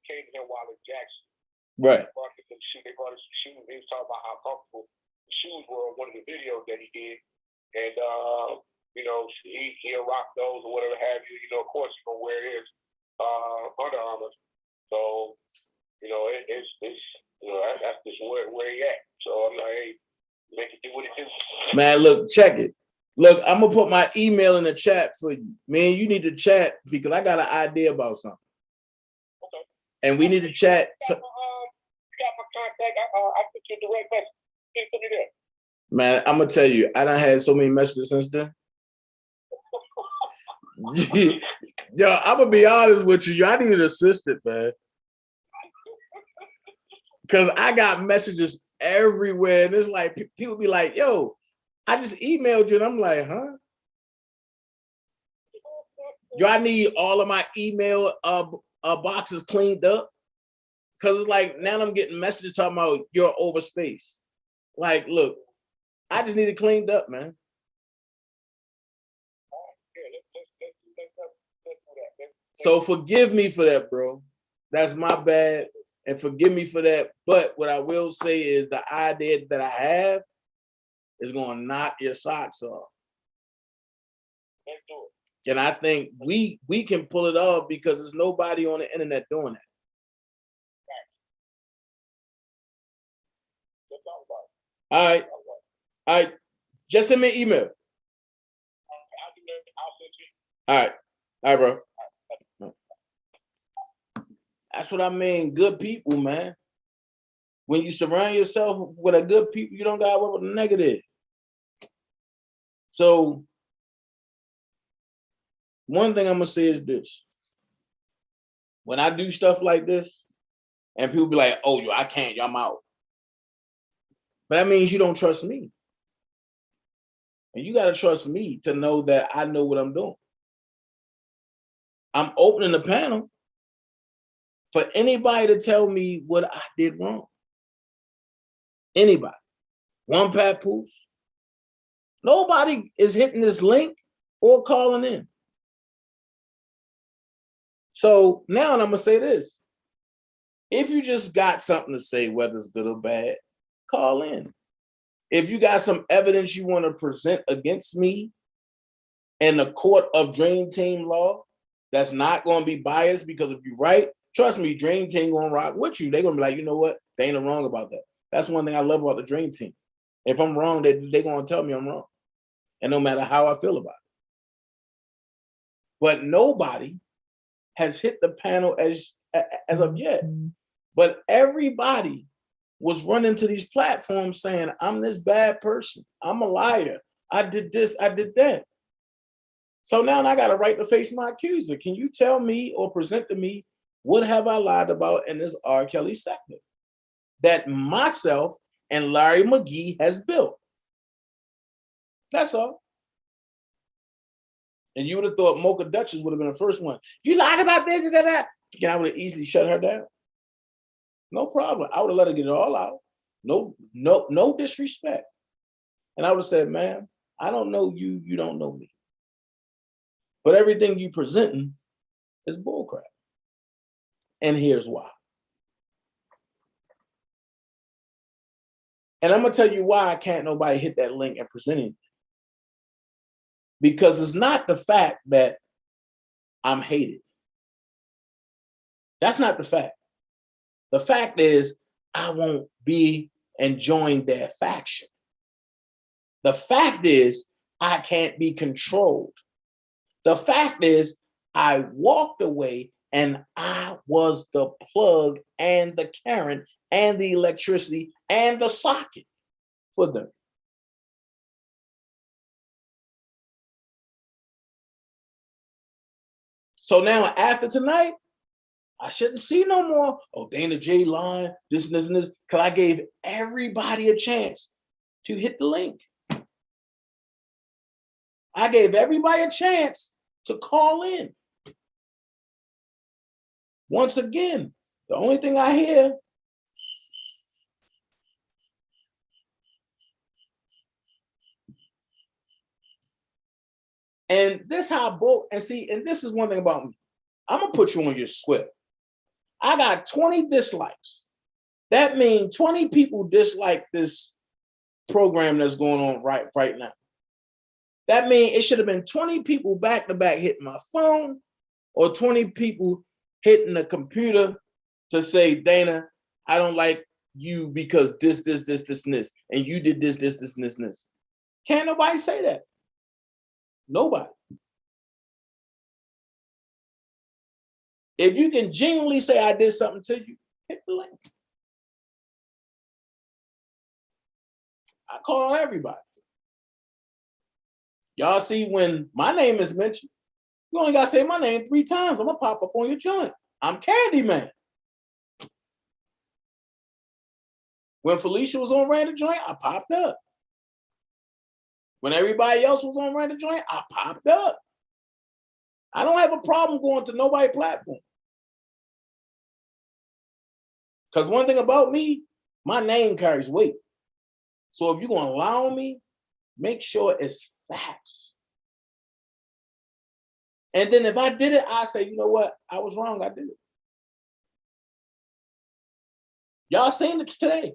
came to him while in Jackson. Right. They brought us some shoes. They was talking about how comfortable the shoes were on one of the videos that he did, and you know, he'll rock those or whatever have you. You know, of course, he's gonna wear his Under Armour. So, you know, it's you know, that's just where he at. So I'm like, hey, make it do what it do. Man, look, check it. Look, I'm gonna put my email in the chat for you. Man, you need to chat because I got an idea about something. Okay. And we need to chat. You got my contact. I put your direct message. Please put me there. Man, I'm gonna tell you, I done had so many messages since then. Yo, I'm gonna be honest with you. I need an assistant, man. Because I got messages everywhere. And it's like, people be like, yo, I just emailed you. And I'm like, huh? Yo, I need all of my email boxes cleaned up. Because it's like, now I'm getting messages talking about you're over space. Like, look, I just need it cleaned up, man. So forgive me for that, bro. That's my bad. And forgive me for that. But what I will say is the idea that I have is going to knock your socks off. And I think we can pull it off because there's nobody on the internet doing that. All right. Just send me an email. All right, bro. That's what I mean. Good people, man. When you surround yourself with a good people, you don't gotta work with the negative. So one thing I'm gonna say is this. When I do stuff like this, and people be like, oh, yo, I can't, yo, I'm out. But that means you don't trust me. And you gotta trust me to know that I know what I'm doing. I'm opening the panel for anybody to tell me what I did wrong. Anybody. One papoose. Nobody is hitting this link or calling in. So now I'm gonna say this. If you just got something to say, whether it's good or bad, call in. If you got some evidence you want to present against me in the court of Dream Team law, that's not going to be biased, because if you're right, trust me, Dream Team going to rock with you. They're going to be like, you know what? They ain't wrong about that. That's one thing I love about the Dream Team. If I'm wrong, they're going to tell me I'm wrong. And no matter how I feel about it. But nobody has hit the panel as of yet. But everybody was running to these platforms saying, I'm this bad person. I'm a liar. I did this, I did that. So now I got a right to face my accuser. Can you tell me or present to me what have I lied about in this R. Kelly segment that myself and Larry McGee has built? That's all. And you would have thought Mocha Duchess would have been the first one. You lied about this, that. And I would have easily shut her down. No problem. I would have let her get it all out. No disrespect. And I would have said, ma'am, I don't know you, you don't know me. But everything you presenting is bullcrap. And here's why. And I'm gonna tell you why I can't nobody hit that link and present it. Because it's not the fact that I'm hated. That's not the fact. The fact is I won't be and join their faction. The fact is I can't be controlled. The fact is I walked away and I was the plug and the current and the electricity and the socket for them. So now after tonight, I shouldn't see no more, oh, Dana J lying, this and this and this, because I gave everybody a chance to hit the link. I gave everybody a chance to call in. Once again, the only thing I hear and this how and see, and this is one thing about me. I'm gonna put you on your swift. I got 20 dislikes. That means 20 people dislike this program that's going on right now. That means it should have been 20 people back to back hitting my phone, or 20 people hitting the computer to say, Dana, I don't like you because this, and this, and you did this, and this. Can't nobody say that. Nobody. If you can genuinely say I did something to you, hit the link. I call on everybody. Y'all see when my name is mentioned, you only gotta say my name 3 times. I'm gonna pop up on your joint. I'm Candyman. When Felicia was on Random Joint, I popped up. When everybody else was on Random Joint, I popped up. I don't have a problem going to nobody's platform. Because one thing about me, my name carries weight. So if you're gonna allow me, make sure it's facts. And then if I did it, I say, you know what? I was wrong, I did it. Y'all seen it today.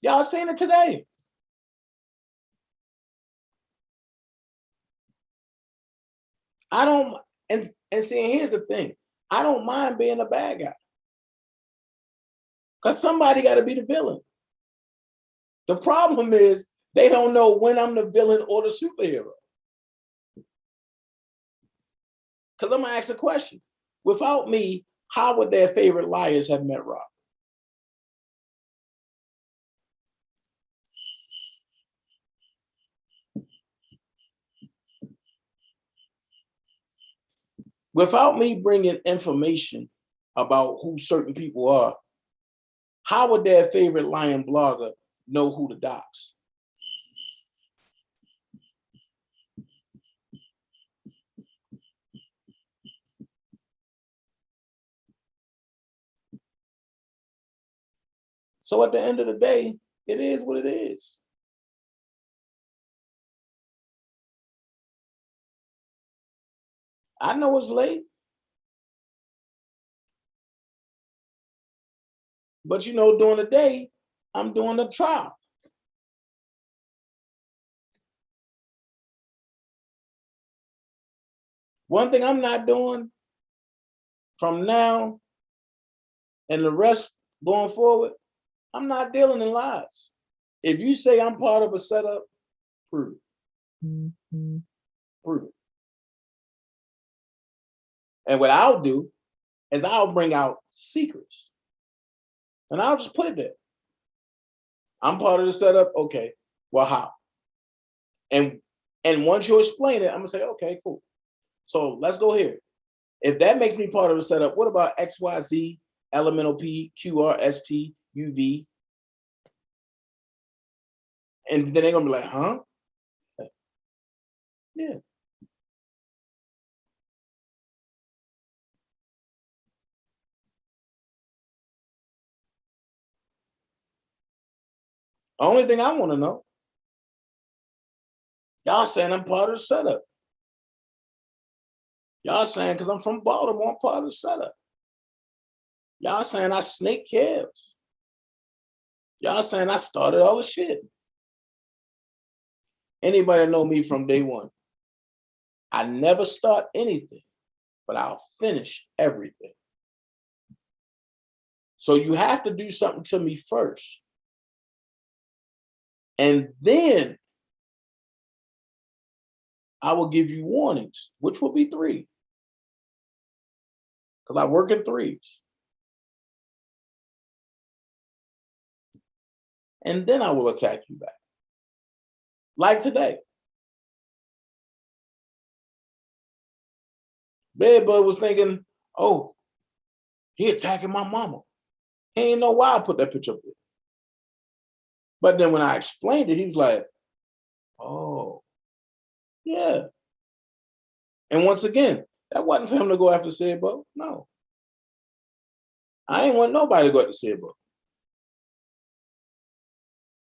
Y'all seen it today. I don't, and see, here's the thing. I don't mind being a bad guy. Because somebody got to be the villain. The problem is they don't know when I'm the villain or the superhero. Because I'm going to ask a question. Without me, how would their favorite liars have met Rob? Without me bringing information about who certain people are, how would their favorite lying blogger know who to dox? So at the end of the day, it is what it is. I know it's late. But you know, during the day, I'm doing a trial. One thing I'm not doing from now and the rest going forward, I'm not dealing in lies. If you say I'm part of a setup, prove it. Prove it. And what I'll do is I'll bring out secrets. And I'll just put it there. I'm part of the setup. Okay, well, how? And once you explain it, I'm gonna say, okay, cool. So let's go here. If that makes me part of the setup, what about XYZ, elemental P, QR, ST, UV? And then they're gonna be like, huh? Yeah. Only thing I want to know, y'all saying I'm part of the setup. Y'all saying because I'm from Baltimore, I'm part of the setup. Y'all saying I snake calves. Y'all saying I started all the shit. Anybody know me from day one? I never start anything, but I'll finish everything. So you have to do something to me first. And then I will give you warnings, which will be 3. Because I work in 3s. And then I will attack you back. Like today. Bedbug was thinking, oh, he attacking my mama. He ain't know why I put that picture up there. But then when I explained it, he was like, oh, yeah. And once again, that wasn't for him to go after Sebo. No. I ain't want nobody to go after Sebo.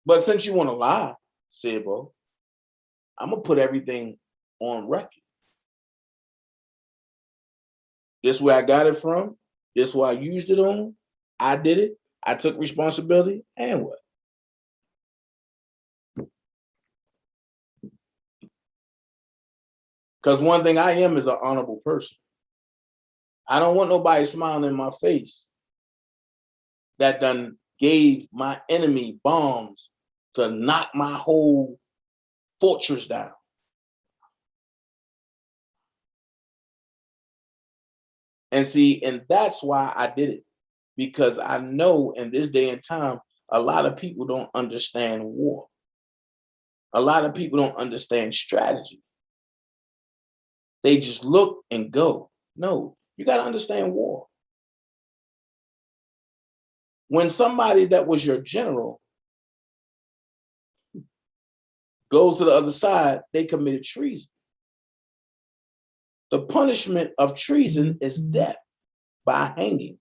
But since you want to lie, Sebo, I'm going to put everything on record. This is where I got it from. This is where I used it on. I did it. I took responsibility. And what? Because one thing I am is an honorable person. I don't want nobody smiling in my face that done gave my enemy bombs to knock my whole fortress down. And see, and that's why I did it. Because I know in this day and time, a lot of people don't understand war. A lot of people don't understand strategy. They just look and go. No, you got to understand war. When somebody that was your general goes to the other side, they committed treason. The punishment of treason is death by hanging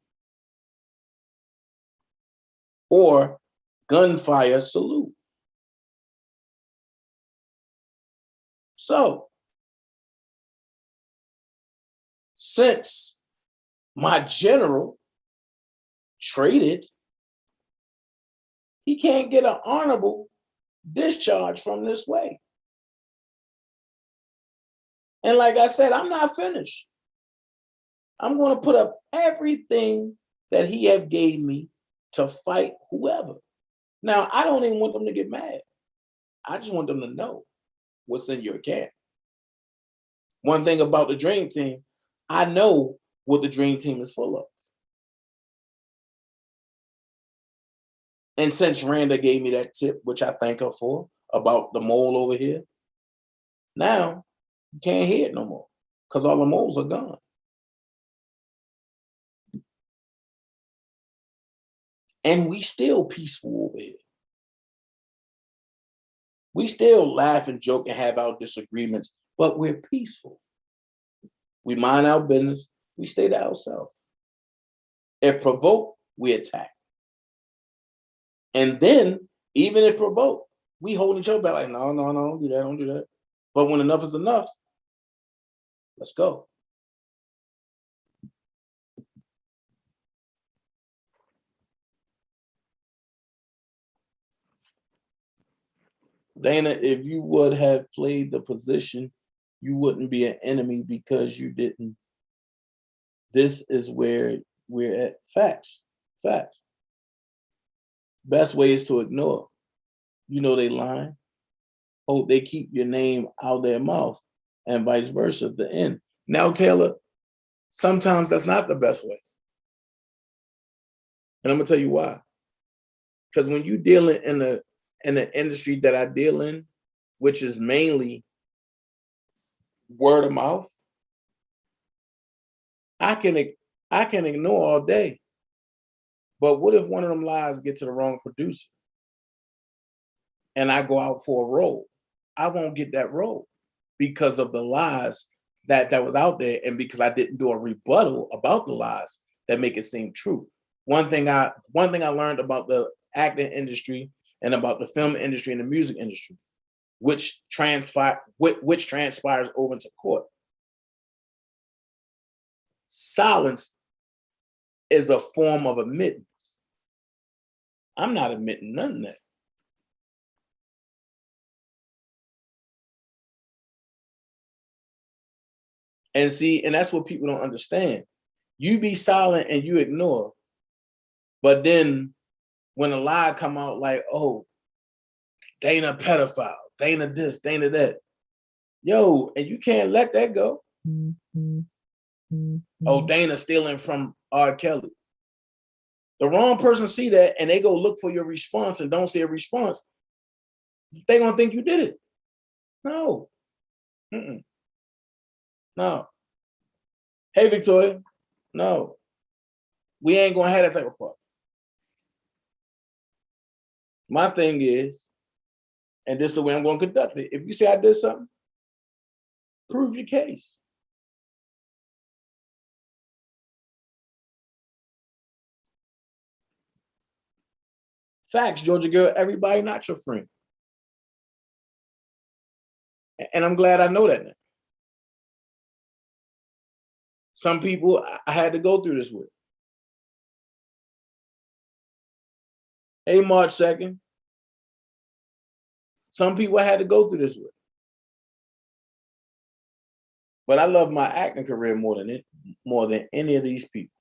or gunfire salute. So, since my general traded, he can't get an honorable discharge from this way. And like I said, I'm not finished. I'm going to put up everything that he have gave me to fight whoever. Now, I don't even want them to get mad. I just want them to know what's in your camp. One thing about the Dream Team, I know what the Dream Team is full of. And since Randa gave me that tip, which I thank her for, about the mole over here, now you can't hear it no more because all the moles are gone. And we still peaceful over here. We still laugh and joke and have our disagreements, but we're peaceful. We mind our business. We stay to ourselves. If provoked, we attack. And then, even if provoked, we hold each other back like, no, don't do that, don't do that. But when enough is enough, let's go. Dana, if you would have played the position, you wouldn't be an enemy because you didn't. This is where we're at. Facts. Facts. Best way is to ignore. You know they lying. Hope they keep your name out their mouth and vice versa at the end. Now, Taylor, sometimes that's not the best way. And I'm going to tell you why. because when you dealing in the industry that I deal in, which is mainly word of mouth, I can ignore all day. But what if one of them lies get to the wrong producer and I go out for a role? I won't get that role because of the lies that was out there, and because I didn't do a rebuttal about the lies that make it seem true. One thing I learned about the acting industry and about the film industry and the music industry, which transpires over into court. Silence is a form of admittance. I'm not admitting none of that. And see, and that's what people don't understand. You be silent and you ignore, but then when a lie come out like, oh, Dana pedophile, Dana this, Dana that, yo, and you can't let that go. Oh, Dana stealing from R. Kelly. The wrong person see that and they go look for your response and don't see a response. They gonna think you did it. No. No. Hey, Victoria. No. We ain't gonna have that type of problem. My thing is, and this is the way I'm gonna conduct it. If you say I did something, prove your case. Facts, Georgia girl, everybody not your friend. And I'm glad I know that now. Some people I had to go through this with. Hey, March 2nd. Some people I had to go through this with. But I love my acting career more than any of these people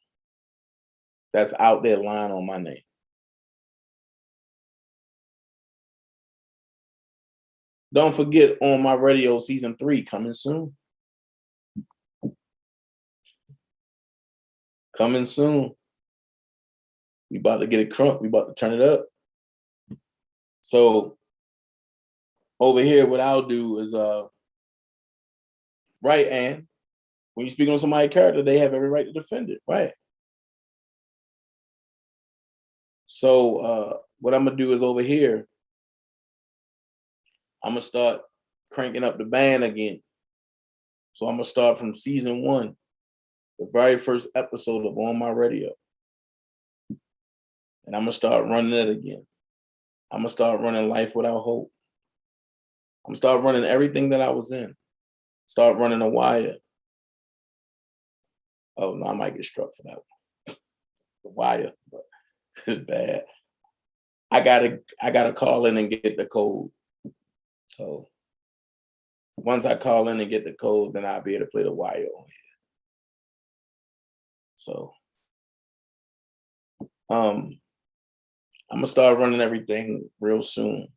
that's out there lying on my name. Don't forget, On My Radio season 3 coming soon. Coming soon. We about to get it crunk. We about to turn it up. So over here, what I'll do is, right, Ann, when you speak on somebody's character, they have every right to defend it, right? So what I'm gonna do is over here, I'm gonna start cranking up the band again. So I'm gonna start from season 1, the very first episode of On My Radio. And I'm gonna start running it again. I'm gonna start running Life Without Hope. I'm gonna start running everything that I was in. Start running The Wire. Oh no, I might get struck for that one. The Wire, but it's bad. I gotta call in and get the code. So once I call in and get the code, then I'll be able to play The Wire on here. So I'm gonna start running everything real soon.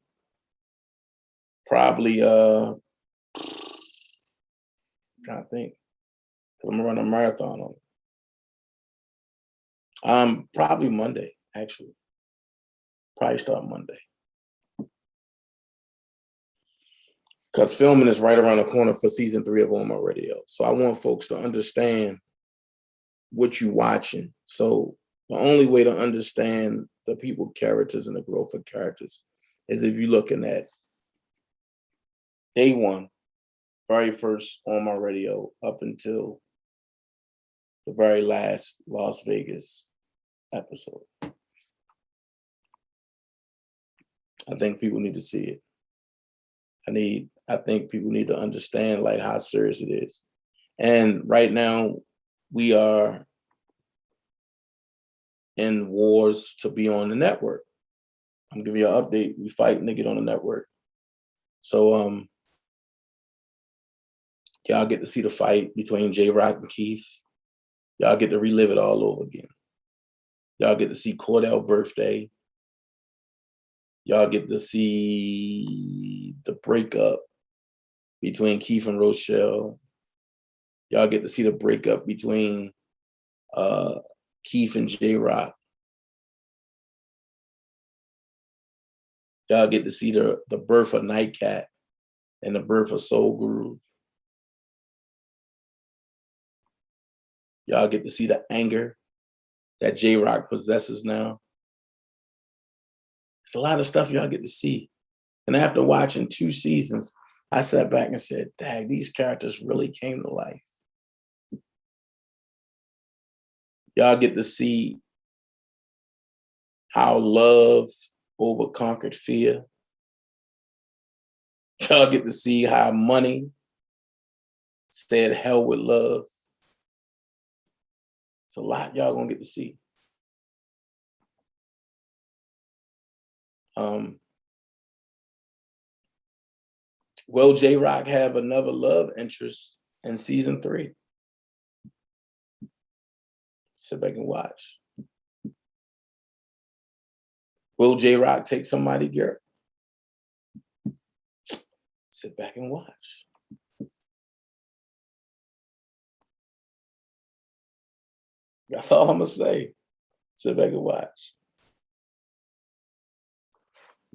Probably I'm trying to think. I'm gonna run a marathon on it. Probably Monday, actually. Probably start Monday. Because filming is right around the corner for season 3 of On My Radio. So I want folks to understand what you're watching. So the only way to understand the people characters and the growth of characters is if you're looking at day 1, very first On My Radio, up until the very last Las Vegas episode. I think people need to see it. I think people need to understand like how serious it is. And right now we are in wars to be on the network. I'm giving you an update. We fighting to get on the network. So y'all get to see the fight between J-Rock and Keith. Y'all get to relive it all over again. Y'all get to see Cordell birthday. Y'all get to see the breakup between Keith and Rochelle. Y'all get to see the breakup between Keith and J-Rock. Y'all get to see the birth of Nightcat and the birth of Soul Groove. Y'all get to see the anger that J-Rock possesses now. It's a lot of stuff y'all get to see. And after watching 2 seasons, I sat back and said, dang, these characters really came to life. Y'all get to see how love overconquered fear. Y'all get to see how money said hell with love. It's a lot y'all gonna get to see. Will J-Rock have another love interest in season 3? Sit back and watch. Will J-Rock take somebody girl? Sit back and watch. That's all I'm gonna say. Sit back and watch.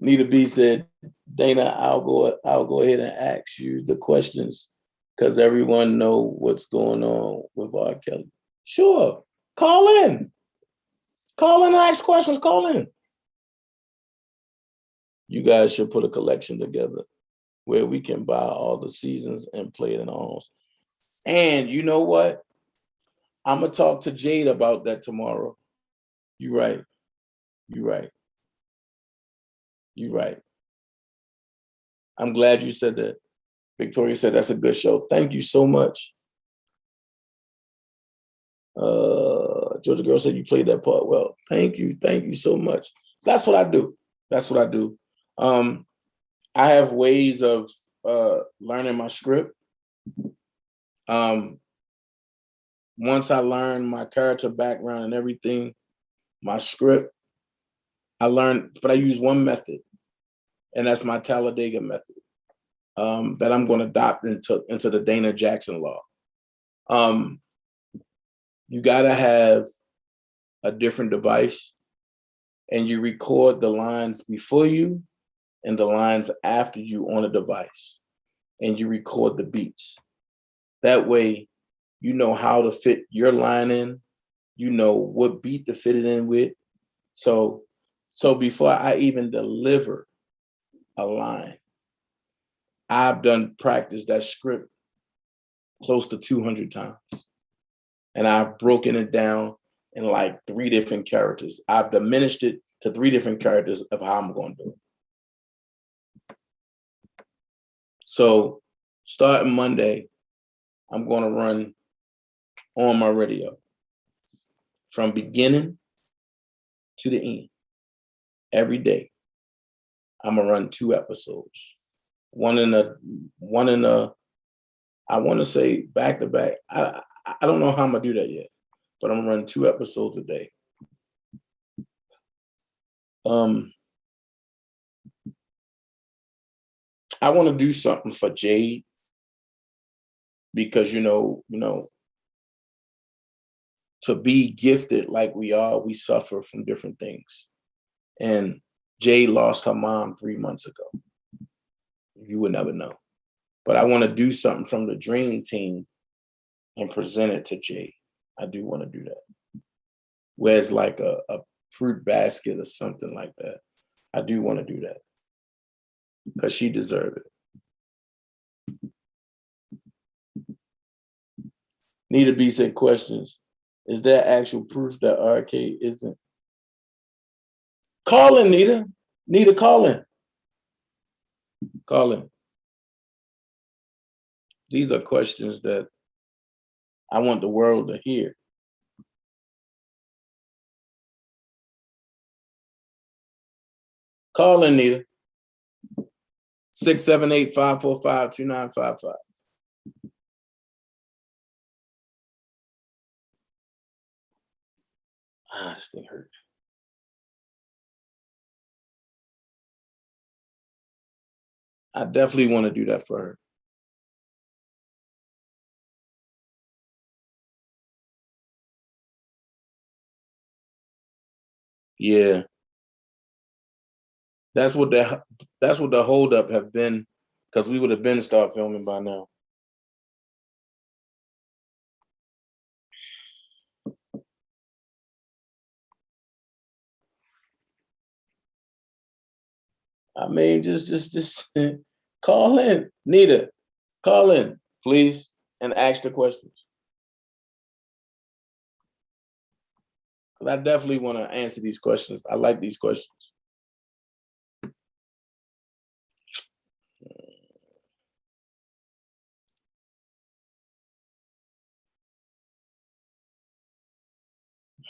Nita B said, Dana, I'll go ahead and ask you the questions because everyone know what's going on with R. Kelly. Sure, call in. Call in and ask questions, call in. You guys should put a collection together where we can buy all the seasons and play it in our homes. And you know what? I'm gonna talk to Jade about that tomorrow. You're right. You're right. You're right. I'm glad you said that. Victoria said that's a good show. Thank you so much. Georgia Girl said you played that part well. Thank you. Thank you so much. That's what I do. That's what I do. I have ways of learning my script. Once I learn my character background and everything, my script, I learned, but I use one method, and that's my Talladega method that I'm going to adopt into the Dana Jackson law. You got to have a different device, and you record the lines before you and the lines after you on a device, and you record the beats. That way, you know how to fit your line in, you know what beat to fit it in with. So before I even deliver a line, I've done practice that script close to 200 times. And I've broken it down in like 3 different characters. I've diminished it to 3 different characters of how I'm going to do it. So starting Monday, I'm going to run on my radio from beginning to the end. Every day, I'm gonna run 2 episodes. One in a, I want to say back to back. I don't know how I'm gonna do that yet, but I'm gonna run 2 episodes a day. I want to do something for Jade because you know, to be gifted like we are, we suffer from different things. And Jade lost her mom 3 months ago. You would never know. But I want to do something from the Dream Team and present it to Jade. I do want to do that. Whereas like a fruit basket or something like that. I do want to do that. Because she deserved it. Nita B said questions. Is there actual proof that RK isn't? Call in, Nita. Nita, call in. Call in. These are questions that I want the world to hear. Call in, Nita. 678-545-2955. This thing hurt. I definitely want to do that for her. Yeah. That's what the holdup have been, because we would have been start filming by now. I mean, just call in, Nita, call in, please, and ask the questions. I definitely want to answer these questions. I like these questions.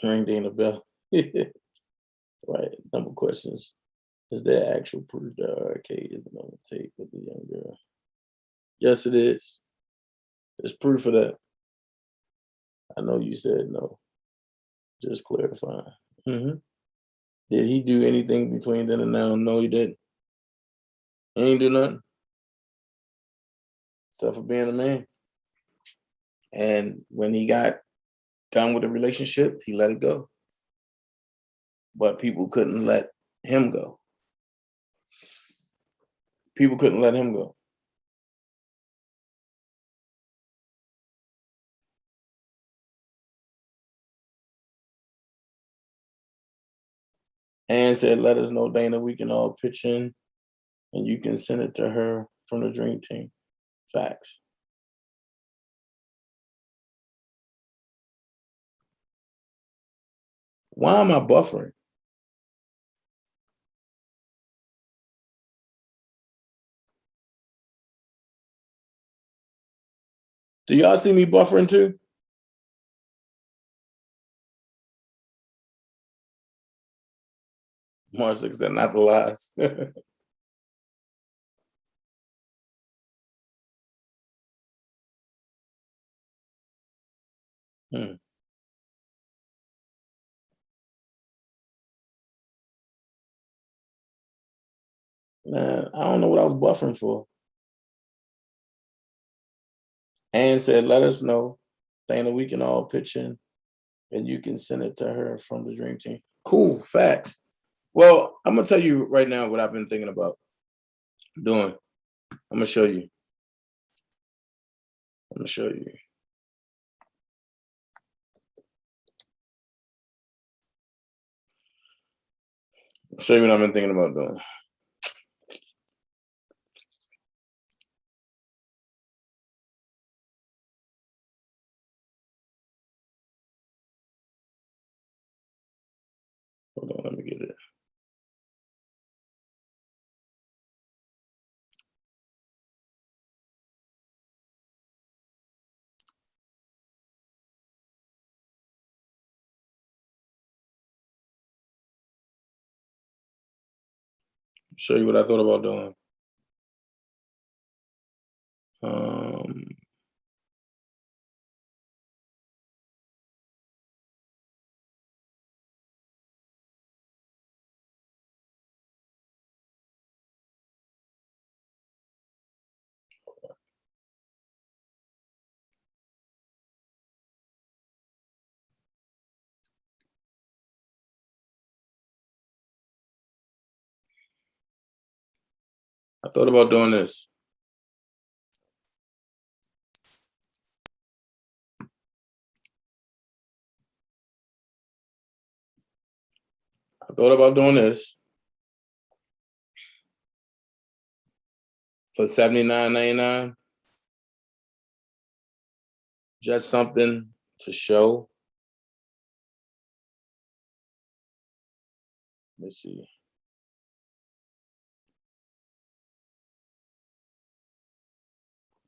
Ring ding the bell. Right. Number of questions. Is there actual proof that RK isn't on the tape with the young girl? Yes, it is. There's proof of that. I know you said no. Just clarifying. Did he do anything between then and now? No, he didn't. He ain't do nothing. Except for being a man. And when he got done with the relationship, he let it go. But people couldn't let him go. People couldn't let him go. And said, let us know, Dana, we can all pitch in and you can send it to her from the Dream Team. Facts. Why am I buffering? Do y'all see me buffering too? Marcia said, not the lies. Man, I don't know what I was buffering for. Ann said, let us know. Dana, we can all pitch in and you can send it to her from the Dream Team. Cool, facts. Well, I'm going to tell you right now what I've been thinking about doing. I'm going to show you. Show you what I've been thinking about doing. Hold on, let me get it. Show you what I thought about doing. I thought about doing this. For $79.99. Just something to show. Let's see.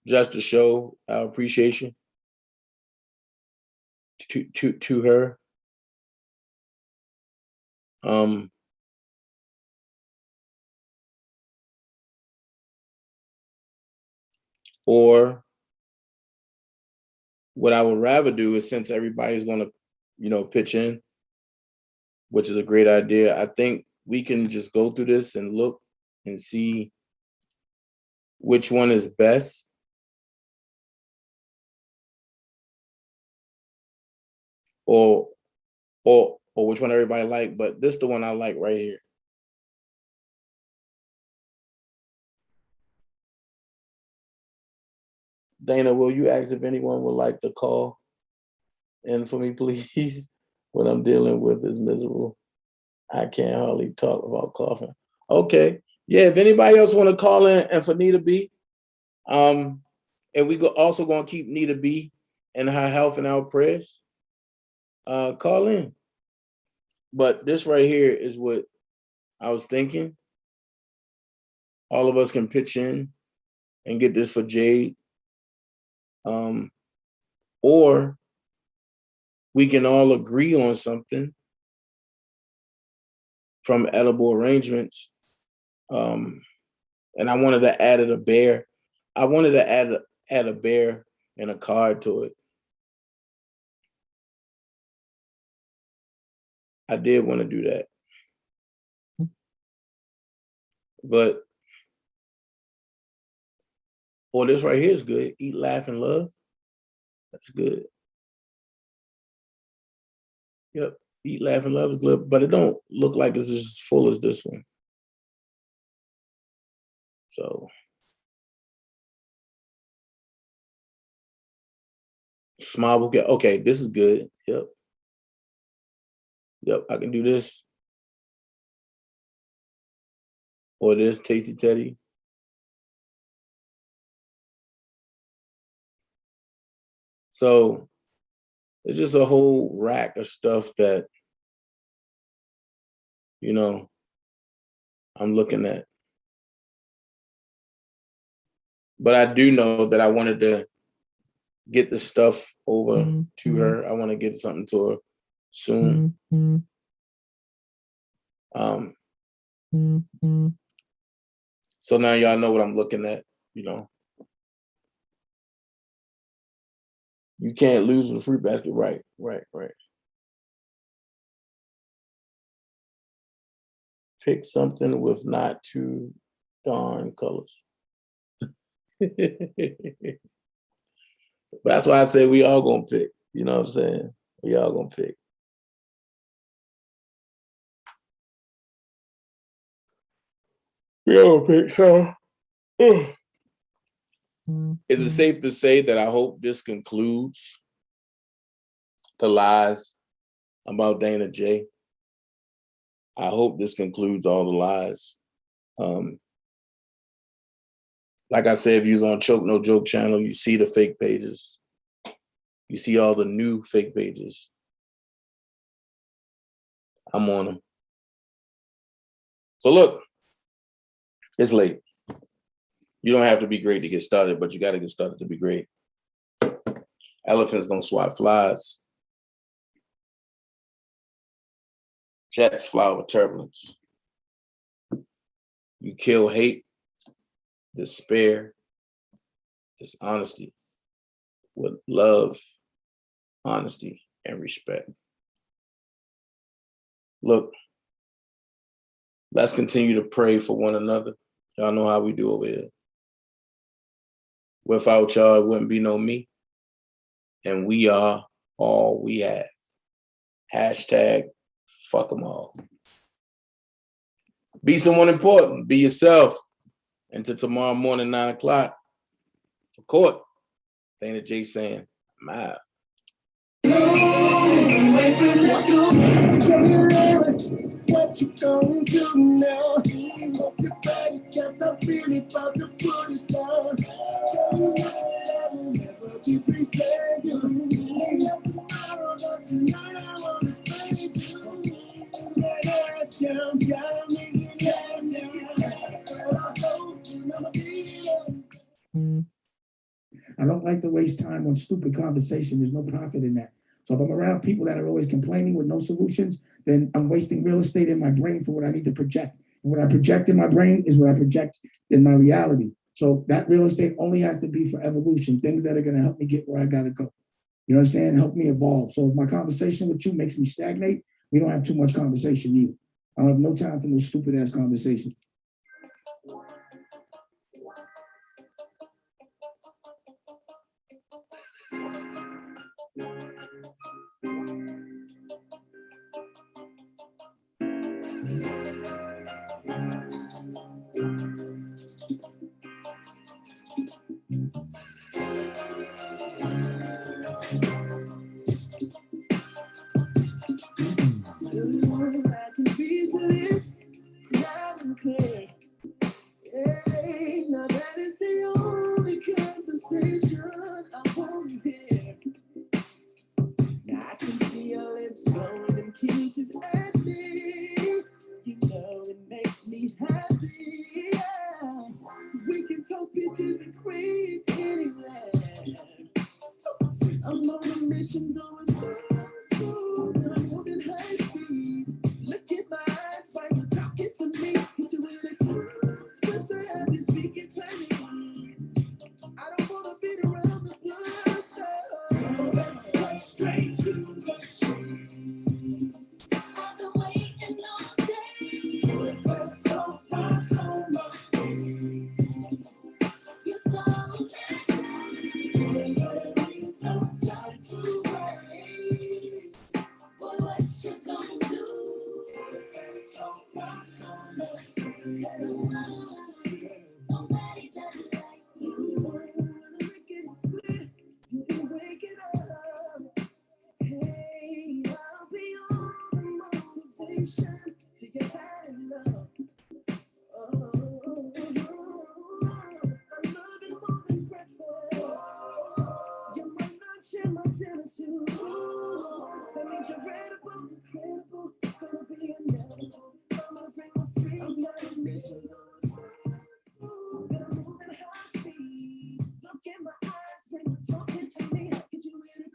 Just to show our appreciation to her. Or what I would rather do is, since everybody's going to, pitch in, which is a great idea, I think we can just go through this and look and see which one is best. Or which one everybody like, but this is the one I like right here. Dana, will you ask if anyone would like to call in for me, please? What I'm dealing with is miserable. I can't hardly talk about coughing. Okay. Yeah, if anybody else want to call in and for Nita B, and we also going to keep Nita B and her health in our prayers, call in. But this right here is what I was thinking. All of us can pitch in and get this for Jade. Or we can all agree on something from Edible Arrangements. And I wanted to add a bear. I wanted to add a bear and a card to it. I did want to do that. But, well, this right here is good. Eat, laugh, and love. That's good. Yep. Eat, laugh, and love is good, but it don't look like it's as full as this one. So. Smile. Okay, this is good. Yep. Yep, I can do this. Or this, Tasty Teddy. So it's just a whole rack of stuff that, you know, I'm looking at. But I do know that I wanted to get the stuff over to her. I want to get something to her soon. So now y'all know what I'm looking at, you know. You can't lose with a fruit basket. Right. Pick something with not too darn colors. That's why I say we all gonna pick. You know what I'm saying? We all gonna pick. We all pick, so. Is it safe to say that I hope this concludes the lies about Dana J? I hope this concludes all the lies. Like I said, if you was on Choke No Joke channel, you see the fake pages. You see all the new fake pages. I'm on them. So look, it's late. You don't have to be great to get started, but you got to get started to be great. Elephants don't swat flies. Jets fly with turbulence. You kill hate, despair, dishonesty with love, honesty, and respect. Look, let's continue to pray for one another. Y'all know how we do over here. Without y'all, it wouldn't be no me. And we are all we have. Hashtag fuck them all. Be someone important. Be yourself. Until tomorrow morning, 9 o'clock. For court. Dana J saying, I'm out. What you gonna do now? Hope you're ready, 'cause I'm really about to put it down. Tell you what, I will never disrespect you. Tomorrow, but tonight I wanna spend you. That ass down, gotta make it down now. So I hope you never be alone. I don't like to waste time on stupid conversation. There's no profit in that. So if I'm around people that are always complaining with no solutions, then I'm wasting real estate in my brain for what I need to project. And what I project in my brain is what I project in my reality. So that real estate only has to be for evolution, things that are going to help me get where I got to go. You understand? Help me evolve. So if my conversation with you makes me stagnate, we don't have too much conversation either. I don't have no time for no stupid ass conversation. conversation I want to hear. Now I can see your lips blowing them kisses at me. You know it makes me happy. Yeah. We can talk pictures and breathe anywhere. I'm on a mission going so slow. I'm moving high speed. Look at my eyes while you're talking to me. Hit you with a twist. I have you speaking Chinese. I don't wanna beat around the bush. No. Let's cut straight to the chase. I've been waiting all day. Don't pass on my face. You're so there's no time to waste. Boy, what you gonna do? Don't pass on my face. Nobody does it like you. Look at the split. You can wake it up. Hey, I'll be on the motivation till you had enough. Oh, I love it more than breakfast. You're my lunch and my dinner too. That means you're incredible. It's gonna be inevitable. I'm gonna bring my freak. I'm not a mission. I'm moving high speed. Look in my eyes when you're talking to me. How could you really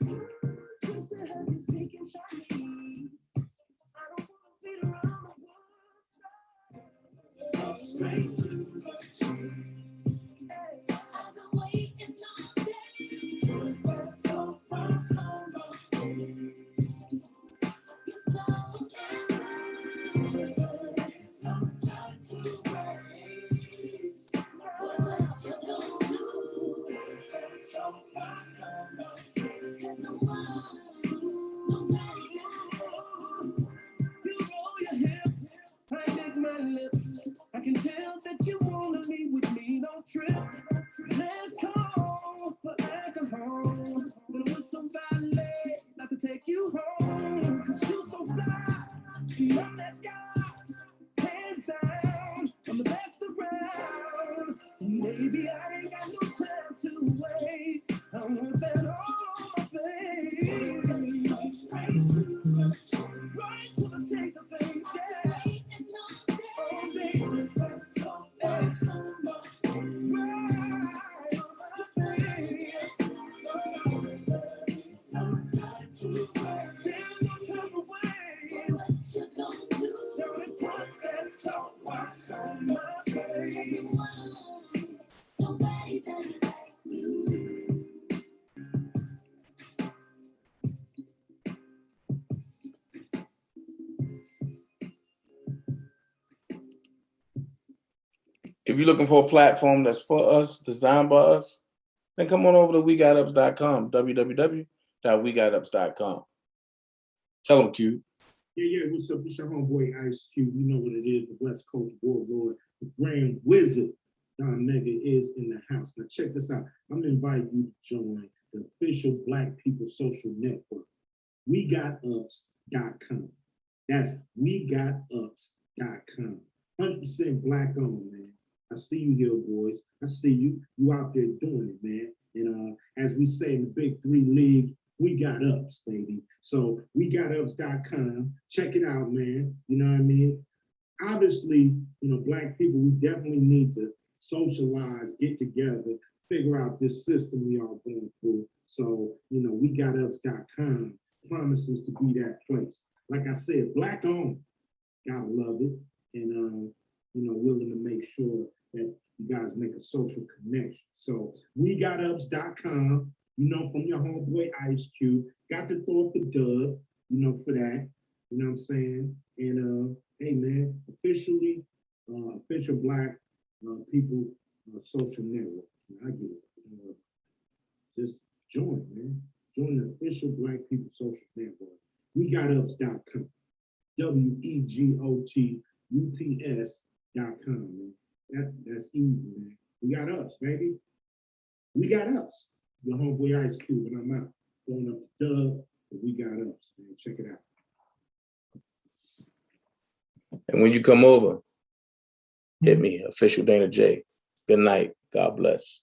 twist to have you speaking Chinese? I don't wanna beat around the bush. Go straight to the chase. I've been waiting all day. Don't pass on my face. You're so there's no time to waste. Boy, what you gonna do? Don't pass on my face. 'Cause nobody got you roll your hips, I lick my lips. I can tell that you wanna meet with me, don't trip. Let's call for alcohol. But with somebody not to take you home. 'Cause you so fly, you're that guy. Hands down, I'm the best around. Maybe I ain't got no time to waste. I want that all on my face. Go straight to the chase. Right to the chase of things, yeah. All day, don't pass on my face. Right on my face. There's no time to wait. There's no time to wait. What you gonna do? So to put that talk wax on my face. Nobody does it like you. If you're looking for a platform that's for us, designed by us, then come on over to WeGotUps.com, www.WeGotUps.com. Tell them, Q. Yeah, what's up? It's your homeboy Ice Cube. You know what it is, the West Coast Warlord, the Grand Wizard. Don Mega is in the house. Now check this out. I'm inviting you to join the official Black People Social Network, WeGotUps.com. That's WeGotUps.com. 100% Black owned, man. I see you here, boys. I see you. You out there doing it, man. And as we say in the Big Three League, we got ups, baby. So WeGotUps.com. Check it out, man. You know what I mean? Obviously, you know, Black people, we definitely need to socialize, get together, figure out this system we all going through. So, you know, WeGotUps.com promises to be that place. Like I said, Black owned. Gotta love it. And, you know, willing to make sure that you guys make a social connection. So WeGotUps.com, you know, from your homeboy Ice Cube, got to throw up the dub, you know, for that, you know what I'm saying? And hey man, officially, official Black People Social Network. I get it. Just join, man. Join the official Black People Social Network. WeGotUps.com. WeGotUps.com, man. That's easy, man. We got ups, baby. We got ups. Your homeboy Ice Cube, and I'm out. Throwing up the dub, but we got ups, man. Check it out. And when you come over, hit me, official Dana J. Good night. God bless.